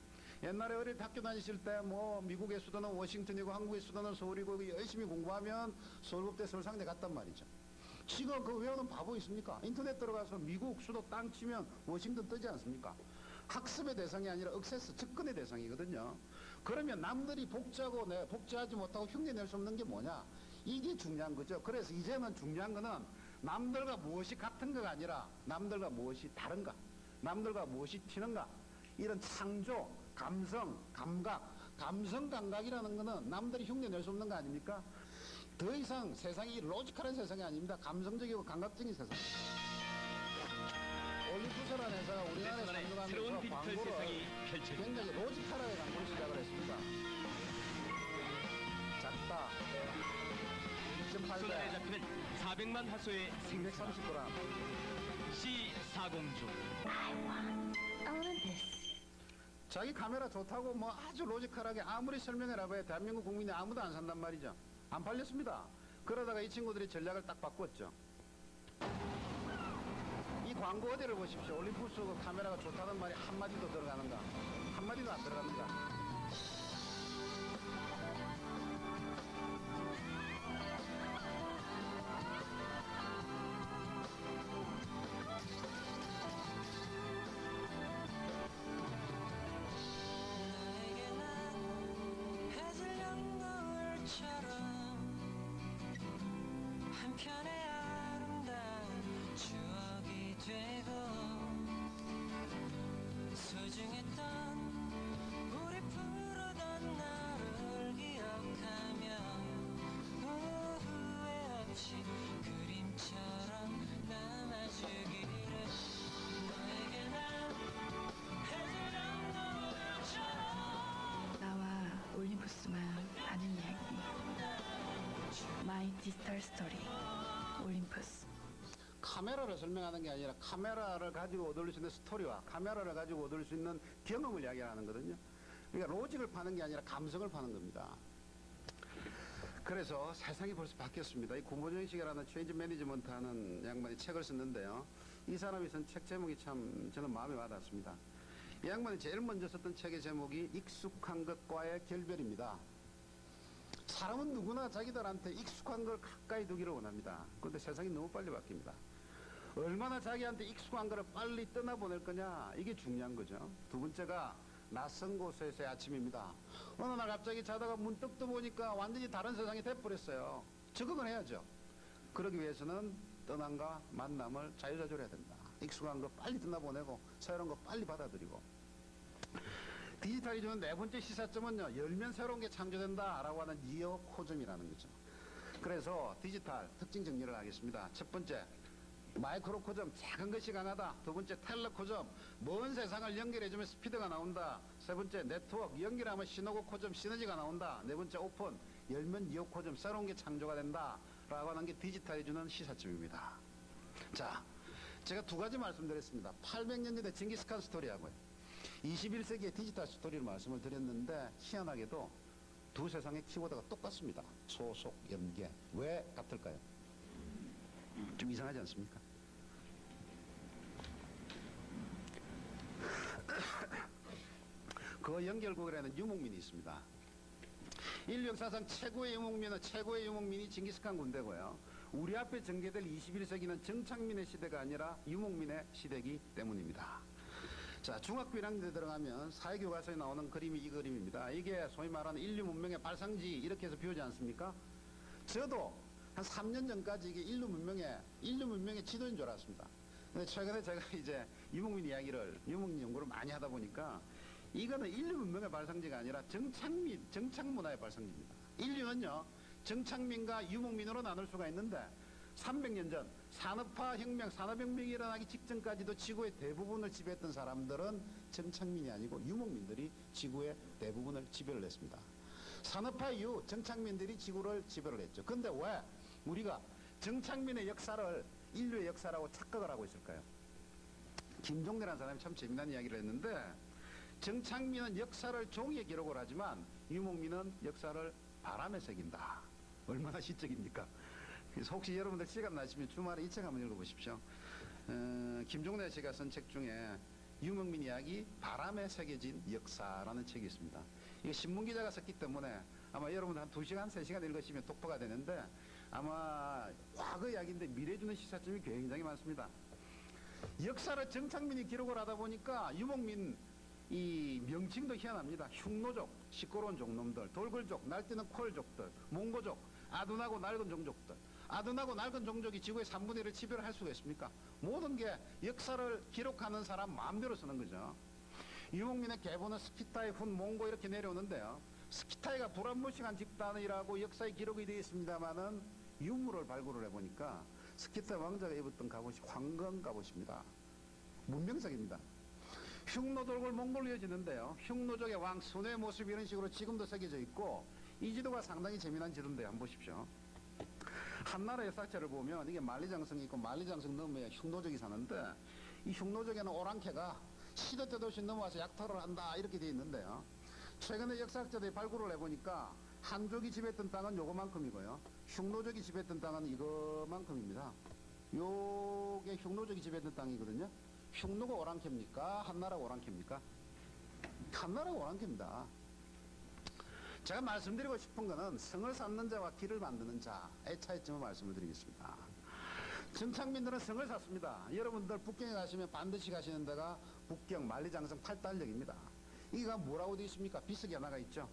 옛날에 어릴 때 학교 다니실 때 미국의 수도는 워싱턴이고 한국의 수도는 서울이고 열심히 공부하면 서울국대 서울상대 갔단 말이죠. 지금 그 외우는 바보 있습니까? 인터넷 들어가서 미국 수도 땅 치면 워싱턴 뜨지 않습니까? 학습의 대상이 아니라 억세스 접근의 대상이거든요. 그러면 남들이 복제하지 못하고 흉내 낼 수 없는 게 뭐냐? 이게 중요한 거죠. 그래서 이제는 중요한 거는 남들과 무엇이 같은 거가 아니라 남들과 무엇이 다른가? 남들과 무엇이 튀는가? 이런 창조, 감성, 감각이라는 거는 남들이 흉내 낼 수 없는 거 아닙니까? 더 이상 세상이 로지컬한 세상이 아닙니다. 감성적이고 감각적인 세상. 올림푸스라는 회사가 우리나라에 새로운 상륙하면서 디지털 광고를 세상이 펼쳐집니다. 굉장히 로지컬하게 광고를 시작을 했습니다. 작다. 손안에 1.8배, 잡히는 400만 화소의 생선 230g. C4공주. I want this. 자기 카메라 좋다고 아주 로지컬하게 아무리 설명해라봐야 대한민국 국민이 아무도 안 산단 말이죠. 안 팔렸습니다. 그러다가 이 친구들이 전략을 딱 바꿨죠. 이 광고 어디를 보십시오. 올림푸스 그 카메라가 좋다는 말이 한마디도 들어가는가? 한마디도 안 들어갑니다. 한편의 아름다운 추억이 되고 소중했던 우리 부르던 나를 기억하며 후회 없이 그림처럼 남아주기를 너에게 난 해질녘 노을처럼 나와 올림푸스만 아는 이야기. 마이 디지털 스토리. 올림푸스. 카메라를 설명하는 게 아니라 카메라를 가지고 얻을 수 있는 스토리와 카메라를 가지고 얻을 수 있는 경험을 이야기하는 거거든요. 그러니까 로직을 파는 게 아니라 감성을 파는 겁니다. 그래서 세상이 벌써 바뀌었습니다. 이 구본영식이라는 체인지 매니지먼트 하는 양반이 책을 썼는데요. 이 사람이 쓴 책 제목이 참 저는 마음에 와닿았습니다. 이 양반이 제일 먼저 썼던 책의 제목이 익숙한 것과의 결별입니다. 사람은 누구나 자기들한테 익숙한 걸 가까이 두기를 원합니다. 그런데 세상이 너무 빨리 바뀝니다. 얼마나 자기한테 익숙한 거를 빨리 떠나보낼 거냐, 이게 중요한 거죠. 두 번째가 낯선 곳에서의 아침입니다. 어느 날 갑자기 자다가 문득 떠보니까 완전히 다른 세상이 돼버렸어요. 적응을 해야죠. 그러기 위해서는 떠남과 만남을 자유자재로 해야 됩니다. 익숙한 거 빨리 떠나보내고 새로운 거 빨리 받아들이고. 디지털이 주는 네 번째 시사점은요, 열면 새로운 게 창조된다라고 하는 이어코즘이라는 거죠. 그래서 디지털 특징 정리를 하겠습니다. 첫 번째, 마이크로코즘, 작은 것이 강하다. 두 번째, 텔레코즘, 먼 세상을 연결해주면 스피드가 나온다. 세 번째, 네트워크, 연결하면 시너고코즘, 시너지가 나온다. 네 번째, 오픈, 열면 이어코즘, 새로운 게 창조가 된다 라고 하는 게 디지털이 주는 시사점입니다. 자, 제가 두 가지 말씀드렸습니다. 800년 전에 징기스칸 스토리하고요, 21세기의 디지털 스토리를 말씀을 드렸는데, 희한하게도 두 세상의 키워드가 똑같습니다. 소속, 연계. 왜 같을까요? 좀 이상하지 않습니까? 그 연결고리에는 유목민이 있습니다. 인류 역사상 최고의 유목민이 징기스칸 군대고요. 우리 앞에 전개될 21세기는 정착민의 시대가 아니라 유목민의 시대이기 때문입니다. 자, 중학교 1학년 때 들어가면 사회교과서에 나오는 그림이 이 그림입니다. 이게 소위 말하는 인류 문명의 발상지, 이렇게 해서 비우지 않습니까? 저도 한 3년 전까지 이게 인류 문명의 지도인 줄 알았습니다. 근데 최근에 제가 이제 유목민 연구를 많이 하다 보니까 이거는 인류 문명의 발상지가 아니라 정착문화의 발상지입니다. 인류는요, 정착민과 유목민으로 나눌 수가 있는데 300년 전 산업혁명이 일어나기 직전까지도 지구의 대부분을 지배했던 사람들은 정착민이 아니고 유목민들이 지구의 대부분을 지배를 했습니다. 산업화 이후 정착민들이 지구를 지배를 했죠. 근데 왜 우리가 정착민의 역사를 인류의 역사라고 착각을 하고 있을까요? 김종대라는 사람이 참 재미난 이야기를 했는데, 정착민은 역사를 종이에 기록을 하지만 유목민은 역사를 바람에 새긴다. 얼마나 시적입니까? 그래서 혹시 여러분들 시간 나시면 주말에 이 책 한번 읽어보십시오. 김종대 씨가 쓴 책 중에 유목민 이야기 바람에 새겨진 역사라는 책이 있습니다. 이거 신문기자가 썼기 때문에 아마 여러분들 한 2시간, 3시간 읽으시면 독보가 되는데, 아마 과거 이야기인데 미래 주는 시사점이 굉장히 많습니다. 역사를 정착민이 기록을 하다 보니까 유목민 이 명칭도 희한합니다. 흉노족, 시끄러운 족놈들, 돌글족, 날뛰는 콜족들, 몽고족, 아둔하고 낡은 종족들. 아둔하고 낡은 종족이 지구의 3분의 1을 지배를 할 수가 있습니까? 모든 게 역사를 기록하는 사람 마음대로 쓰는 거죠. 유목민의 계보는 스키타이, 훈, 몽고 이렇게 내려오는데요. 스키타이가 불안무식한 집단이라고 역사에 기록이 되어 있습니다만은 유물을 발굴을 해보니까 스키타이 왕자가 입었던 갑옷이 황금 갑옷입니다. 문명석입니다. 흉노 돌골 몽골로 이어지는데요. 흉노족의 왕 순의 모습이 이런 식으로 지금도 새겨져 있고, 이 지도가 상당히 재미난 지도인데 한번 보십시오. 한나라 역사책을 보면 이게 만리장성이 있고 만리장성 넘어야 흉노족이 사는데, 이 흉노족에는 오랑캐가 시도 때도 없이 넘어와서 약탈을 한다 이렇게 되어 있는데요. 최근에 역사학자들이 발굴을 해보니까 한족이 지배했던 땅은 요거만큼이고요, 흉노족이 지배했던 땅은 이거만큼입니다. 요게 흉노족이 지배했던 땅이거든요. 흉노가 오랑캐입니까? 한나라가 오랑캐입니까? 한나라가 오랑캐입니다. 제가 말씀드리고 싶은 거는 성을 쌓는 자와 길을 만드는 자의 차이점을 말씀을 드리겠습니다. 정착민들은 성을 쌓습니다. 여러분들 북경에 가시면 반드시 가시는 데가 북경 만리장성 8달역입니다. 이게 뭐라고 되어 있습니까? 비석이 하나가 있죠.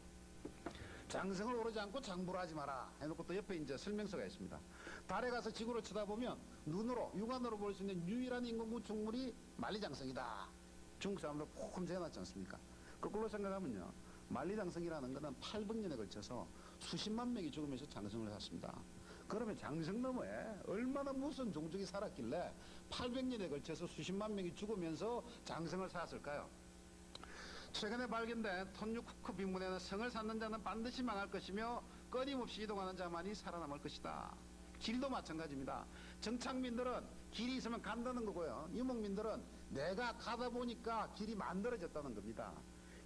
장성을 오르지 않고 장부를 하지 마라 해놓고 또 옆에 이제 설명서가 있습니다. 달에 가서 지구를 쳐다보면 눈으로, 육안으로 볼 수 있는 유일한 인공 구축물이 만리장성이다. 중국 사람들 폼 재어놨지 않습니까? 거꾸로 생각하면요, 만리장성이라는 것은 800년에 걸쳐서 수십만 명이 죽으면서 장성을 했습니다. 그러면 장성 너머에 얼마나 무슨 종족이 살았길래 800년에 걸쳐서 수십만 명이 죽으면서 장성을 쌓았을까요? 최근에 발견된 톤유쿠크 빈문에는 성을 쌓는 자는 반드시 망할 것이며 끊임없이 이동하는 자만이 살아남을 것이다. 길도 마찬가지입니다. 정착민들은 길이 있으면 간다는 거고요, 유목민들은 내가 가다 보니까 길이 만들어졌다는 겁니다.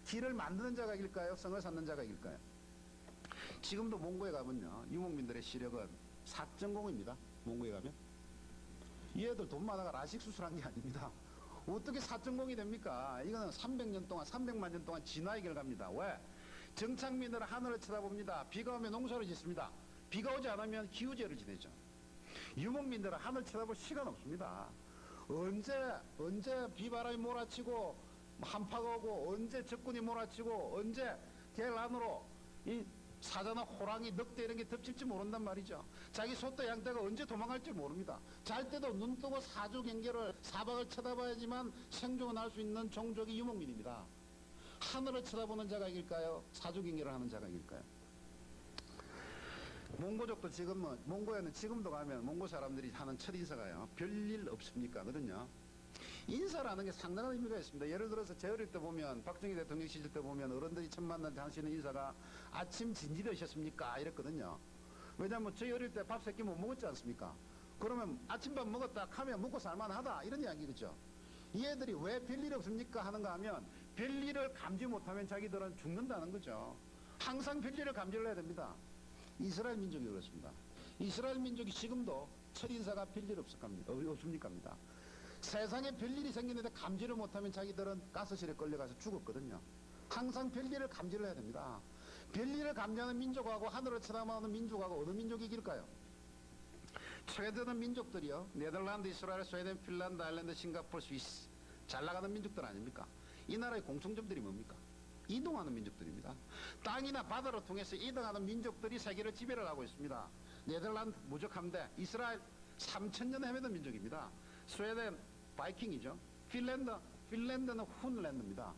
길을 만드는 자가 이길까요? 성을 쌓는 자가 이길까요? 지금도 몽고에 가면요, 유목민들의 시력은 4.0입니다. 몽고에 가면. 얘들 돈 많아가 라식 수술한 게 아닙니다. 어떻게 4.0이 됩니까? 이거는 300년 동안, 300만 년 동안 진화의 결과입니다. 왜? 정착민들은 하늘을 쳐다봅니다. 비가 오면 농사를 짓습니다. 비가 오지 않으면 기후제를 지내죠. 유목민들은 하늘 쳐다볼 시간 없습니다. 언제 비바람이 몰아치고 한파가 오고, 언제 적군이 몰아치고, 언제 길 안으로 이 사자나 호랑이, 늑대 이런 게 덮칠지 모른단 말이죠. 자기 소떼 양떼가 언제 도망갈지 모릅니다. 잘 때도 눈 뜨고 사주경계를, 사방을 쳐다봐야지만 생존을 할 수 있는 종족이 유목민입니다. 하늘을 쳐다보는 자가 이길까요? 사주경계를 하는 자가 이길까요? 몽고족도 지금은, 몽고에는 지금도 가면 몽고 사람들이 하는 첫 인사가요, 별일 없습니까? 거든요. 인사라는 게 상당한 의미가 있습니다. 예를 들어서 제 어릴 때 보면, 박정희 대통령 시절 때 보면 어른들이 처음 만난 당시는 인사가 아침 진지 드셨습니까? 이랬거든요. 왜냐하면 저희 어릴 때 밥 세끼 못 먹었지 않습니까? 그러면 아침밥 먹었다 하면 먹고 살만하다 이런 이야기겠죠. 이 애들이 왜 별일 없습니까? 하는가 하면 별일을 감지 못하면 자기들은 죽는다는 거죠. 항상 별일을 감지를 해야 됩니다. 이스라엘 민족이 그렇습니다. 이스라엘 민족이 지금도 첫 인사가 별일 없습니까? 입니다. 세상에 별일이 생기는데 감지를 못하면 자기들은 가스실에 끌려가서 죽었거든요. 항상 별일을 감지를 해야 됩니다. 별일을 감지하는 민족하고 하늘을 쳐다보는 민족하고 어느 민족이 이길까요? 최대한 민족들이요, 네덜란드, 이스라엘, 스웨덴, 핀란드, 아일랜드, 싱가포르, 스위스, 잘 나가는 민족들 아닙니까? 이 나라의 공통점들이 뭡니까? 이동하는 민족들입니다. 땅이나 바다를 통해서 이동하는 민족들이 세계를 지배를 하고 있습니다. 네덜란드 무적 함대, 이스라엘 3,000년 헤매던 민족입니다. 스웨덴 바이킹이죠. 핀란드는 훈랜드입니다.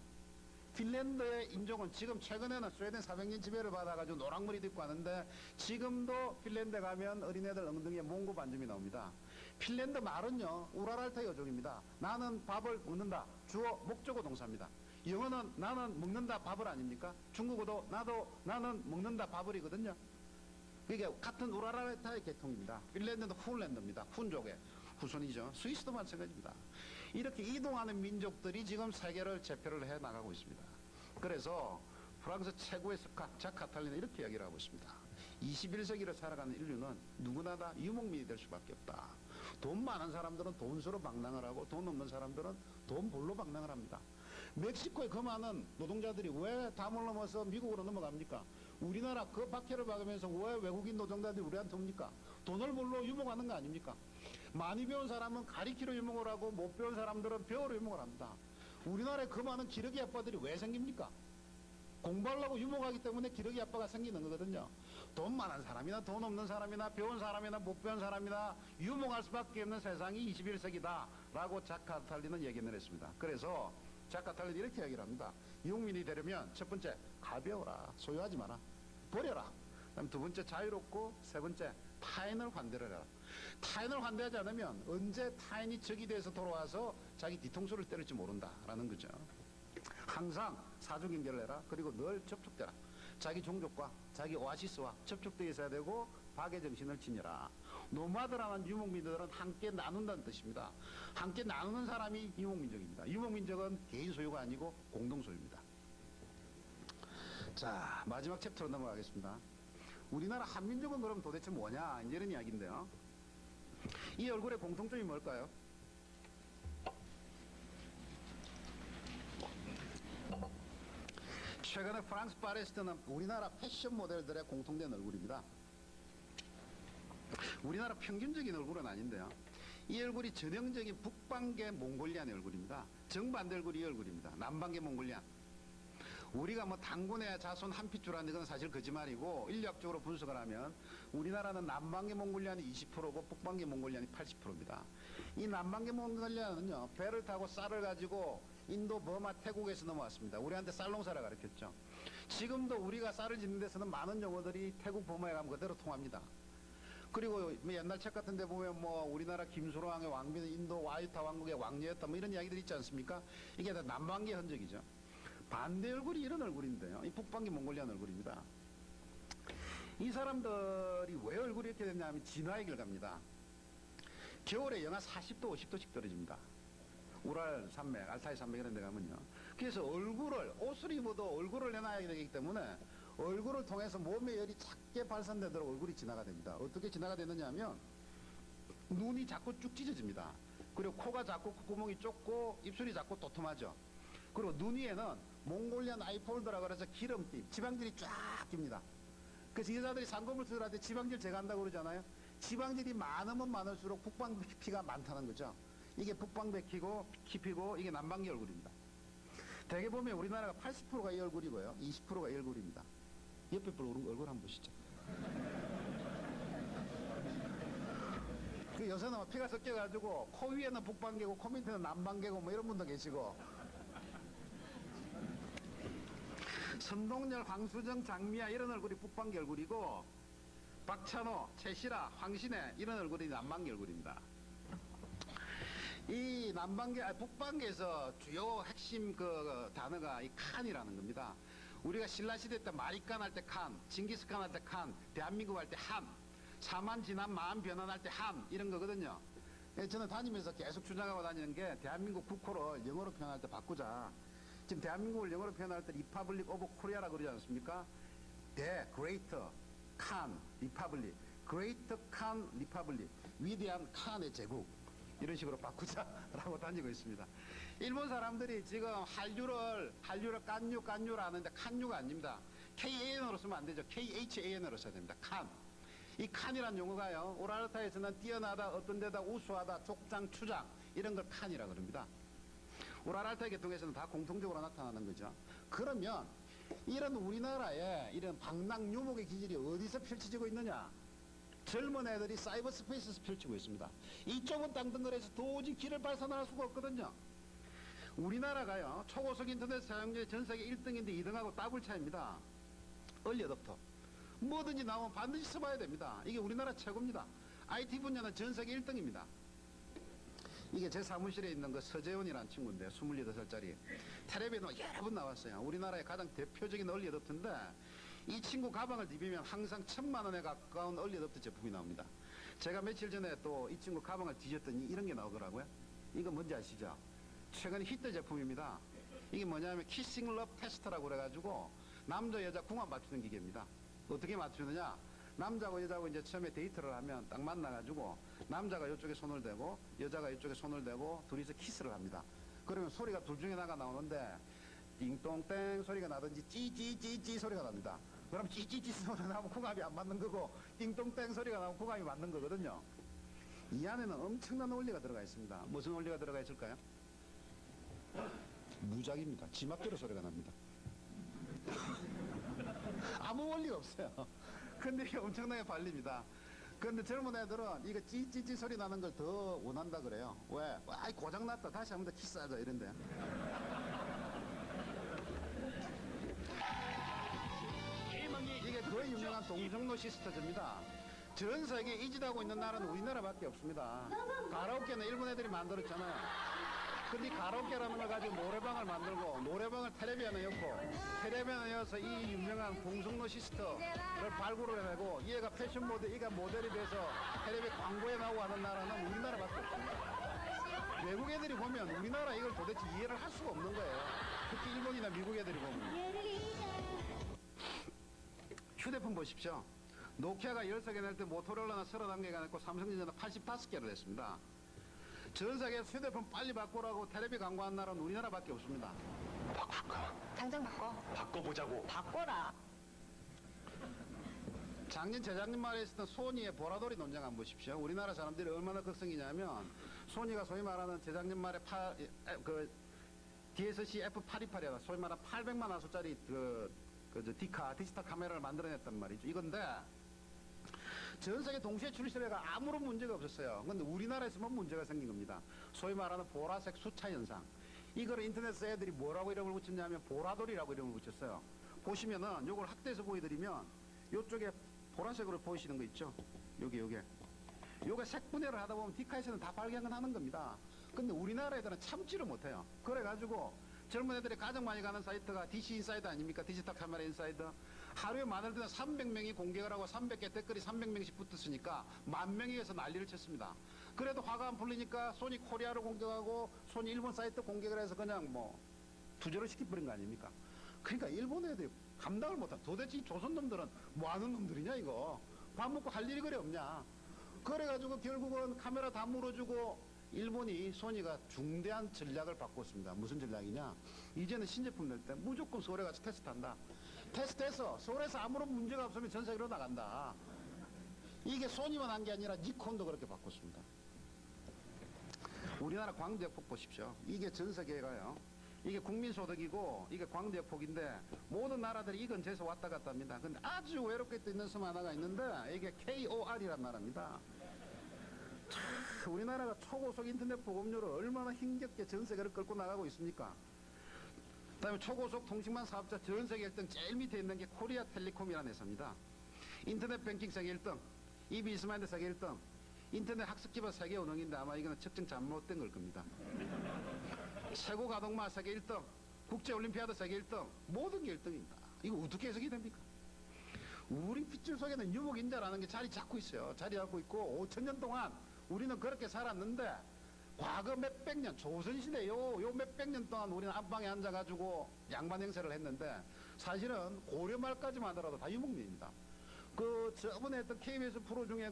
핀란드의 인종은 지금 최근에는 스웨덴 400년 지배를 받아가지고 노랑머리도 있고 하는데, 지금도 핀란드 가면 어린애들 엉덩이에 몽고 반점이 나옵니다. 핀란드 말은요, 우라랄타 여종입니다. 나는 밥을 먹는다. 주어 목적어 동사입니다. 영어는 나는 먹는다 밥을 아닙니까? 중국어도 나는 먹는다 밥을이거든요. 그게 같은 우라랄타의 계통입니다. 핀란드는 훈랜드입니다. 훈족의 후손이죠. 스위스도 마찬가지입니다. 이렇게 이동하는 민족들이 지금 세계를 제패를 해 나가고 있습니다. 그래서 프랑스 최고의 스카 작 카탈리는 이렇게 이야기를 하고 있습니다. 21세기를 살아가는 인류는 누구나 다 유목민이 될 수밖에 없다. 돈 많은 사람들은 돈수로 방랑을 하고, 돈 없는 사람들은 돈 벌로 방랑을 합니다. 멕시코의 그 많은 노동자들이 왜 담을 넘어서 미국으로 넘어갑니까? 우리나라 그 박해를 받으면서 왜 외국인 노동자들이 우리한테 옵니까? 돈을 벌러 유목하는 거 아닙니까? 많이 배운 사람은 가리키로 유목을 하고, 못 배운 사람들은 벼로 유목을 합니다. 우리나라에 그 많은 기러기 아빠들이 왜 생깁니까? 공부하려고 유목하기 때문에 기러기 아빠가 생기는 거거든요. 돈 많은 사람이나 돈 없는 사람이나 배운 사람이나 못 배운 사람이나 유목할 수밖에 없는 세상이 21세기다 라고 자카탈리는 얘기를 했습니다. 그래서 자카탈리는 이렇게 얘기를 합니다. 유목민이 되려면 첫 번째, 가벼워라. 소유하지 마라. 버려라. 그다음 두 번째, 자유롭고, 세 번째, 타인을 환대를 해라. 타인을 환대하지 않으면 언제 타인이 적이 돼서 돌아와서 자기 뒤통수를 때릴지 모른다라는 거죠. 항상 사주경계를 해라. 그리고 늘 접촉되라. 자기 종족과 자기 오아시스와 접촉되어 있어야 되고, 박의 정신을 지녀라. 노마드라는 유목민들은 함께 나눈다는 뜻입니다. 함께 나누는 사람이 유목민족입니다. 유목민족은 개인 소유가 아니고 공동 소유입니다. 자, 마지막 챕터로 넘어가겠습니다. 우리나라 한민족은 그럼 도대체 뭐냐, 이제 이런 이야기인데요. 이 얼굴의 공통점이 뭘까요? 최근에 프랑스 파리에서 뜨는 우리나라 패션 모델들의 공통된 얼굴입니다. 우리나라 평균적인 얼굴은 아닌데요. 이 얼굴이 전형적인 북방계 몽골리안의 얼굴입니다. 정반대 얼굴이 이 얼굴입니다. 남방계 몽골리안. 우리가 뭐 당군의 자손 한 핏줄하는 건 사실 거짓말이고, 인류학적으로 분석을 하면 우리나라는 남방계 몽골리안이 20%고 북방계 몽골리안이 80%입니다. 이 남방계 몽골리안은요, 배를 타고 쌀을 가지고 인도, 버마, 태국에서 넘어왔습니다. 우리한테 쌀 농사를 가르쳤죠. 지금도 우리가 쌀을 짓는 데서는 많은 용어들이 태국, 버마에 가면 그대로 통합니다. 그리고 옛날 책 같은 데 보면 뭐 우리나라 김수로왕의 왕비는 인도 와이타 왕국의 왕녀였다, 뭐 이런 이야기들이 있지 않습니까? 이게 다 남방계 흔적이죠. 반대 얼굴이 이런 얼굴인데요. 이 북방계 몽골리안 얼굴입니다. 이 사람들이 왜 얼굴이 이렇게 됐냐면 진화의 결과입니다. 겨울에 영하 40도, 50도씩 떨어집니다. 우랄 산맥, 알타이 산맥 이런 데 가면요. 그래서 옷을 입어도 얼굴을 내놔야 되기 때문에 얼굴을 통해서 몸의 열이 작게 발산되도록 얼굴이 진화가 됩니다. 어떻게 진화가 되느냐 하면 눈이 자꾸 쭉 찢어집니다. 그리고 코가 자꾸 콧구멍이 좁고 입술이 자꾸 도톰하죠. 그리고 눈 위에는 몽골리안 아이폴더라고 해서 기름띠, 지방질이 쫙 낍니다. 그래서 여자들이 쌍꺼풀 할 때 지방질 제거한다고 그러잖아요. 지방질이 많으면 많을수록 북방피가 많다는 거죠. 이게 북방백희고 키피고 이게 남방기 얼굴입니다. 대개 보면 우리나라가 80%가 이 얼굴이고요. 20%가 이 얼굴입니다. 옆에 분 얼굴 한번 보시죠. 그 요새는 피가 섞여가지고 코 위에는 북방개고 코 밑에는 남방개고 뭐 이런 분도 계시고 선동열, 황수정, 장미아 이런 얼굴이 북방개 얼굴이고 박찬호, 최시라, 황신혜 이런 얼굴이 남방개 얼굴입니다. 이 북방개에서 주요 핵심 그 단어가 이 칸이라는 겁니다. 우리가 신라시대 때 마리칸 할 때 칸, 징기스칸 할 때 칸, 대한민국 할 때 한, 사만 지난 마음 변환할 때 한 이런 거거든요. 저는 다니면서 계속 주장하고 다니는 게 대한민국 국호를 영어로 표현할 때 바꾸자. 지금 대한민국을 영어로 표현할 때 리퍼블릭 오브 코리아라고 그러지 않습니까? 대 그레이터 칸 리퍼블릭, 그레이터 칸 리퍼블릭, 위대한 칸의 제국 이런 식으로 바꾸자라고 다니고 있습니다. 일본 사람들이 지금 한류를 깐유라 하는데 칸유가 아닙니다. KAN으로 쓰면 안 되죠. KHAN으로 써야 됩니다. 칸. 이 칸이란 용어가요. 오랄타에서는 뛰어나다, 어떤 데다 우수하다, 족장, 추장 이런 걸 칸이라 그럽니다. 오랄타 계통에서는 다 공통적으로 나타나는 거죠. 그러면 이런 우리나라의 이런 방랑 유목의 기질이 어디서 펼쳐지고 있느냐? 젊은 애들이 사이버 스페이스에서 펼치고 있습니다. 이 좁은 땅덩어리에서 도저히 길을 발산할 수가 없거든요. 우리나라가요, 초고속 인터넷 사용률이 전 세계 1등인데 2등하고 더블 차이입니다. 얼리 어댑터. 뭐든지 나오면 반드시 써봐야 됩니다. 이게 우리나라 최고입니다. IT 분야는 전 세계 1등입니다. 이게 제 사무실에 있는 그 서재훈이라는 친구인데 28살짜리 텔레비전에 여러 번 나왔어요. 우리나라의 가장 대표적인 얼리 어댑터인데 이 친구 가방을 뒤비면 항상 1000만 원에 가까운 얼리 어댑터 제품이 나옵니다. 제가 며칠 전에 또 이 친구 가방을 뒤졌더니 이런 게 나오더라고요. 이거 뭔지 아시죠? 최근 히트 제품입니다. 이게 뭐냐면 키싱 러브 테스터라고 그래가지고 남자 여자 궁합 맞추는 기계입니다. 어떻게 맞추느냐? 남자고 여자고 이제 처음에 데이트를 하면 딱 만나가지고 남자가 이쪽에 손을 대고 여자가 이쪽에 손을 대고 둘이서 키스를 합니다. 그러면 소리가 둘 중에 하나가 나오는데 띵동땡 소리가 나든지 찌찌찌찌 소리가 납니다. 그럼 찌찌찌 소리가 나면 궁합이 안 맞는 거고 띵동땡 소리가 나면 궁합이 맞는 거거든요. 이 안에는 엄청난 원리가 들어가 있습니다. 무슨 원리가 들어가 있을까요? 무작입니다. 지맛대로 소리가 납니다. 아무 원리가 없어요. 근데 이게 엄청나게 발립니다. 근데 젊은 애들은 이거 찌찌찌 소리 나는 걸 더 원한다 그래요. 왜? 아이 고장났다. 다시 한 번 더 키스하자 이런데. 이게 거의 유명한 동정로 시스터즈입니다. 전 세계에 이짓하고 있는 나라는 우리나라밖에 없습니다. 가라오케는 일본 애들이 만들었잖아요. 근데 가라오케라는 걸 가지고 노래방을 만들고 노래방을 텔레비전에 엮고 텔레비전에 이어서 이 유명한 동성로 시스터를 발굴을 해내고 얘가 패션 모델, 얘가 모델이 돼서 텔레비 광고에 나오고 하는 나라는 우리나라밖에 없습니다. 외국 애들이 보면 우리나라 이걸 도대체 이해를 할 수가 없는 거예요. 특히 일본이나 미국 애들이 보면. 휴대폰 보십시오. 노키아가 13개 낼 때 모토로라는 31개가 냈고 삼성전자는 85개를 냈습니다. 전 세계에서 휴대폰 빨리 바꾸라고 텔레비 광고한 나라는 우리나라밖에 없습니다. 바꿀까? 당장 바꿔. 바꿔보자고. 바꿔라. 작년 재작년 말에 있었던 소니의 보라돌이 논쟁 한번 보십시오. 우리나라 사람들이 얼마나 극성이냐면 소니가 소위 말하는 재작년 말에 DSC F828이라 소위 말하는 800만 화소짜리 디지털 카메라를 만들어냈단 말이죠. 이건데 전 세계 동시에 출시해가 아무런 문제가 없었어요. 근데 우리나라에서만 문제가 생긴 겁니다. 소위 말하는 보라색 수차 현상. 이걸 인터넷에 애들이 뭐라고 이름을 붙였냐면 보라돌이라고 이름을 붙였어요. 보시면은 요걸 확대해서 보여드리면 요쪽에 보라색으로 보이시는 거 있죠? 요게 색분해를 하다 보면 디카에서는 다 발견하는 겁니다. 근데 우리나라 애들은 참지를 못해요. 그래가지고 젊은 애들이 가장 많이 가는 사이트가 DC 인사이드 아닙니까? 디지털 카메라 인사이드. 하루에 많을 때는 300명이 공개를 하고 300개 댓글이 300명씩 붙었으니까 10,000명이 해서 난리를 쳤습니다. 그래도 화가 안 풀리니까 소니 코리아를 공격하고 소니 일본 사이트 공격을 해서 그냥 뭐 두저를 시켜버린 거 아닙니까? 그러니까 일본 애들이 감당을 못한. 도대체 이 조선 놈들은 뭐 하는 놈들이냐 이거. 밥 먹고 할 일이 그리 없냐. 그래가지고 결국은 카메라 다 물어주고 일본이 소니가 중대한 전략을 바꿨습니다. 무슨 전략이냐. 이제는 신제품 낼 때 무조건 서울에 가서 테스트한다. 테스트해서 서울에서 아무런 문제가 없으면 전 세계로 나간다. 이게 소니만 한 게 아니라 니콘도 그렇게 바꿨습니다. 우리나라 광대역폭 보십시오. 이게 전 세계가요. 이게 국민소득이고 이게 광대역폭인데 모든 나라들이 이 근처에서 왔다 갔다 합니다. 근데 아주 외롭게 떠 있는 섬 하나가 있는데 이게 KOR이란 나라입니다. 참, 우리나라가 초고속 인터넷 보급률을 얼마나 힘겹게 전 세계를 끌고 나가고 있습니까? 그다음에 초고속 통신망 사업자 전 세계 1등 제일 밑에 있는 게 코리아텔레콤이라는 회사입니다. 인터넷 뱅킹 세계 1등, 이비스마인드 세계 1등, 인터넷 학습 기반 세계 운영인데 아마 이거는 측정 잘못된 걸 겁니다. 최고 가동마 세계 1등, 국제올림피아드 세계 1등, 모든 게 1등입니다. 이거 어떻게 해석이 됩니까? 우리 핏줄 속에는 유목인자라는 게 자리 잡고 있어요. 자리 잡고 있고 5,000년 동안 우리는 그렇게 살았는데 과거 몇백 년, 조선시대 요 몇백 년 동안 우리는 안방에 앉아가지고 양반 행세를 했는데 사실은 고려 말까지만 하더라도 다 유목민입니다. 저번에 했던 KBS 프로 중에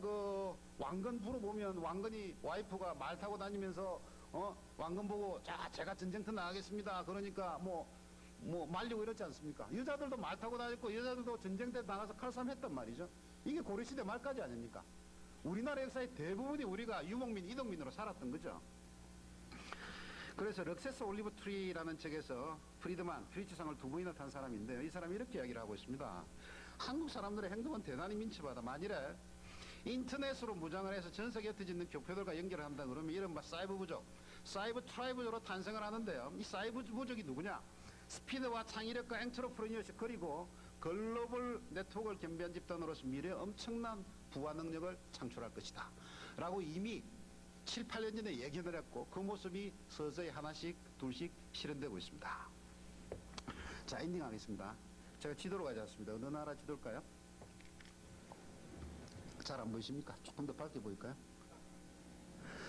왕건 프로 보면 왕건이 와이프가 말 타고 다니면서 왕건 보고 자 제가 전쟁터 나가겠습니다. 그러니까 말리고 이러지 않습니까? 여자들도 말 타고 다녔고 여자들도 전쟁때 나가서 칼싸움 했단 말이죠. 이게 고려시대 말까지 아닙니까? 우리나라 역사의 대부분이 우리가 유목민, 이동민으로 살았던 거죠. 그래서 럭세스 올리브 트리라는 책에서 프리드만, 프리츠상을 2번이나 탄 사람인데요. 이 사람이 이렇게 이야기를 하고 있습니다. 한국 사람들의 행동은 대단히 민첩하다. 만일에 인터넷으로 무장을 해서 전 세계에 흩어지는 교표들과 연결을 한다 그러면 이른바 사이버 부족, 사이버 트라이브로 탄생을 하는데요. 이 사이버 부족이 누구냐? 스피드와 창의력과 엔트로프리니어십 그리고 글로벌 네트워크를 겸비한 집단으로서 미래에 엄청난 부와 능력을 창출할 것이다 라고 이미 7, 8년 전에 예견을 했고 그 모습이 서서히 하나씩 둘씩 실현되고 있습니다. 자, 엔딩하겠습니다. 제가 지도로 가지 않습니다. 어느 나라 지도일까요? 잘 안 보이십니까? 조금 더 밝게 보일까요?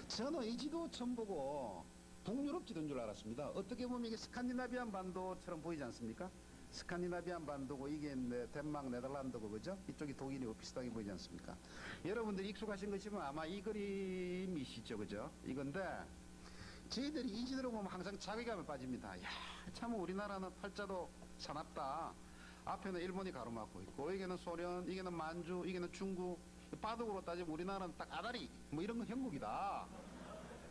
저는 이 지도 처음 보고 북유럽 지도인 줄 알았습니다. 어떻게 보면 이게 스칸디나비안 반도처럼 보이지 않습니까? 스칸디나비안 반도고 이게 덴마크, 네덜란드고 그죠? 이쪽이 독일이고 비슷하게 보이지 않습니까? 여러분들이 익숙하신 것이면 아마 이 그림이시죠, 그죠? 이건데 저희들이 이 지도를 보면 항상 자괴감에 빠집니다. 야, 참 우리나라는 팔자도 사납다. 앞에는 일본이 가로막고 있고 여기는 소련, 이게는 만주, 이게는 중국. 바둑으로 따지면 우리나라는 딱 아다리 뭐 이런 건 형국이다.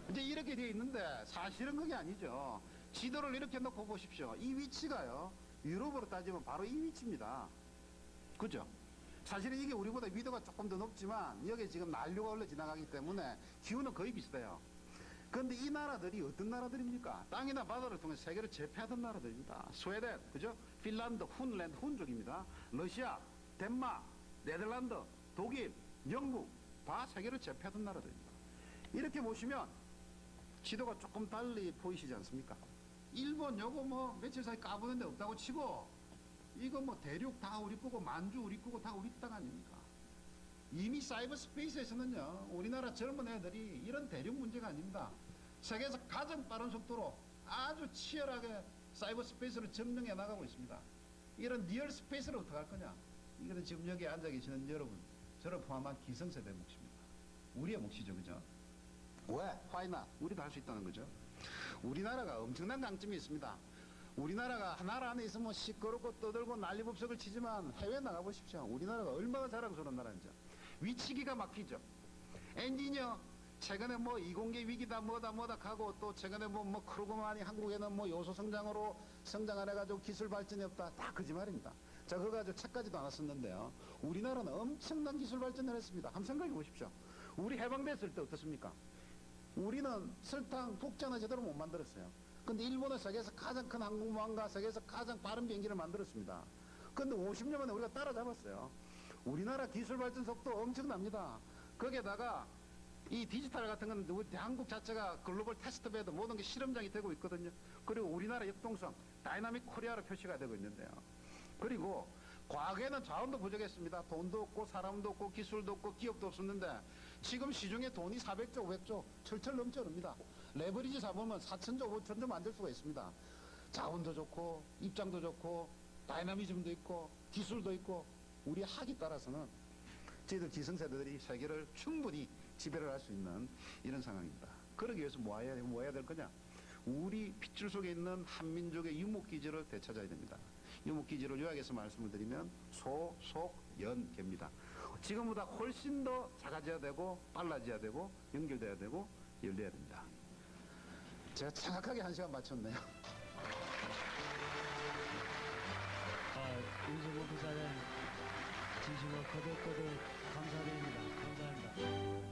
이제 이렇게 되어 있는데 사실은 그게 아니죠. 지도를 이렇게 놓고 보십시오. 이 위치가요. 유럽으로 따지면 바로 이 위치입니다. 그죠? 사실은 이게 우리보다 위도가 조금 더 높지만 여기 지금 난류가 흘러 지나가기 때문에 기후는 거의 비슷해요. 그런데 이 나라들이 어떤 나라들입니까? 땅이나 바다를 통해 세계를 제패하던 나라들입니다. 스웨덴, 그죠? 핀란드, 훈랜드, 훈족입니다. 러시아, 덴마크, 네덜란드, 독일, 영국 다 세계를 제패하던 나라들입니다. 이렇게 보시면 지도가 조금 달리 보이시지 않습니까? 일본 요거 며칠 사이 까부는 데 없다고 치고 이거 대륙 다 우리 거고 만주 우리 거고 다 우리 땅 아닙니까? 이미 사이버 스페이스에서는요 우리나라 젊은 애들이 이런 대륙 문제가 아닙니다. 세계에서 가장 빠른 속도로 아주 치열하게 사이버 스페이스를 점령해 나가고 있습니다. 이런 리얼 스페이스를 어떻게 할 거냐? 이거는 지금 여기 앉아 계시는 여러분, 저를 포함한 기성세대 몫입니다. 우리의 몫이죠, 그죠? 왜? Why not? 우리도 할 수 있다는 거죠. 우리나라가 엄청난 강점이 있습니다. 우리나라가 나라 안에 있으면 시끄럽고 떠들고 난리법석을 치지만 해외 나가보십시오. 우리나라가 얼마나 자랑스러운 나라인지. 위치기가 막히죠. 엔지니어 최근에 이공계 위기다 뭐다 하고 또 최근에 크루그만이 한국에는 요소 성장으로 성장 안 해가지고 기술 발전이 없다. 다 거짓말입니다. 자, 그거 가지고 책까지도 안 썼는데요. 우리나라는 엄청난 기술 발전을 했습니다. 한번 생각해 보십시오. 우리 해방됐을 때 어떻습니까? 우리는 설탕, 북전을 제대로 못 만들었어요. 근데 일본은 세계에서 가장 큰 항공모함과 세계에서 가장 빠른 비행기를 만들었습니다. 근데 50년 만에 우리가 따라잡았어요. 우리나라 기술 발전 속도 엄청납니다. 거기에다가 이 디지털 같은 건 우리 한국 자체가 글로벌 테스트베드 모든 게 실험장이 되고 있거든요. 그리고 우리나라 역동성, 다이나믹 코리아로 표시가 되고 있는데요. 그리고 과거에는 자원도 부족했습니다. 돈도 없고 사람도 없고 기술도 없고 기업도 없었는데 지금 시중에 돈이 400조 500조 철철 넘쳐납니다. 레버리지 잡으면 4천조 5천조 만들 수가 있습니다. 자원도 좋고 입장도 좋고 다이나미즘도 있고 기술도 있고 우리 학이 따라서는 저희들 기성세대들이 세계를 충분히 지배를 할 수 있는 이런 상황입니다. 그러기 위해서 뭐 해야 될 거냐? 우리 핏줄 속에 있는 한민족의 유목기지를 되찾아야 됩니다. 유목기지를 요약해서 말씀을 드리면 소, 속, 연, 개입니다. 지금보다 훨씬 더 작아져야 되고 빨라져야 되고 연결돼야 되고 열려야 됩니다. 제가 정확하게 1시간 맞췄네요. 윤석호 부사장 진심으로 거듭거듭 감사드립니다. 감사합니다.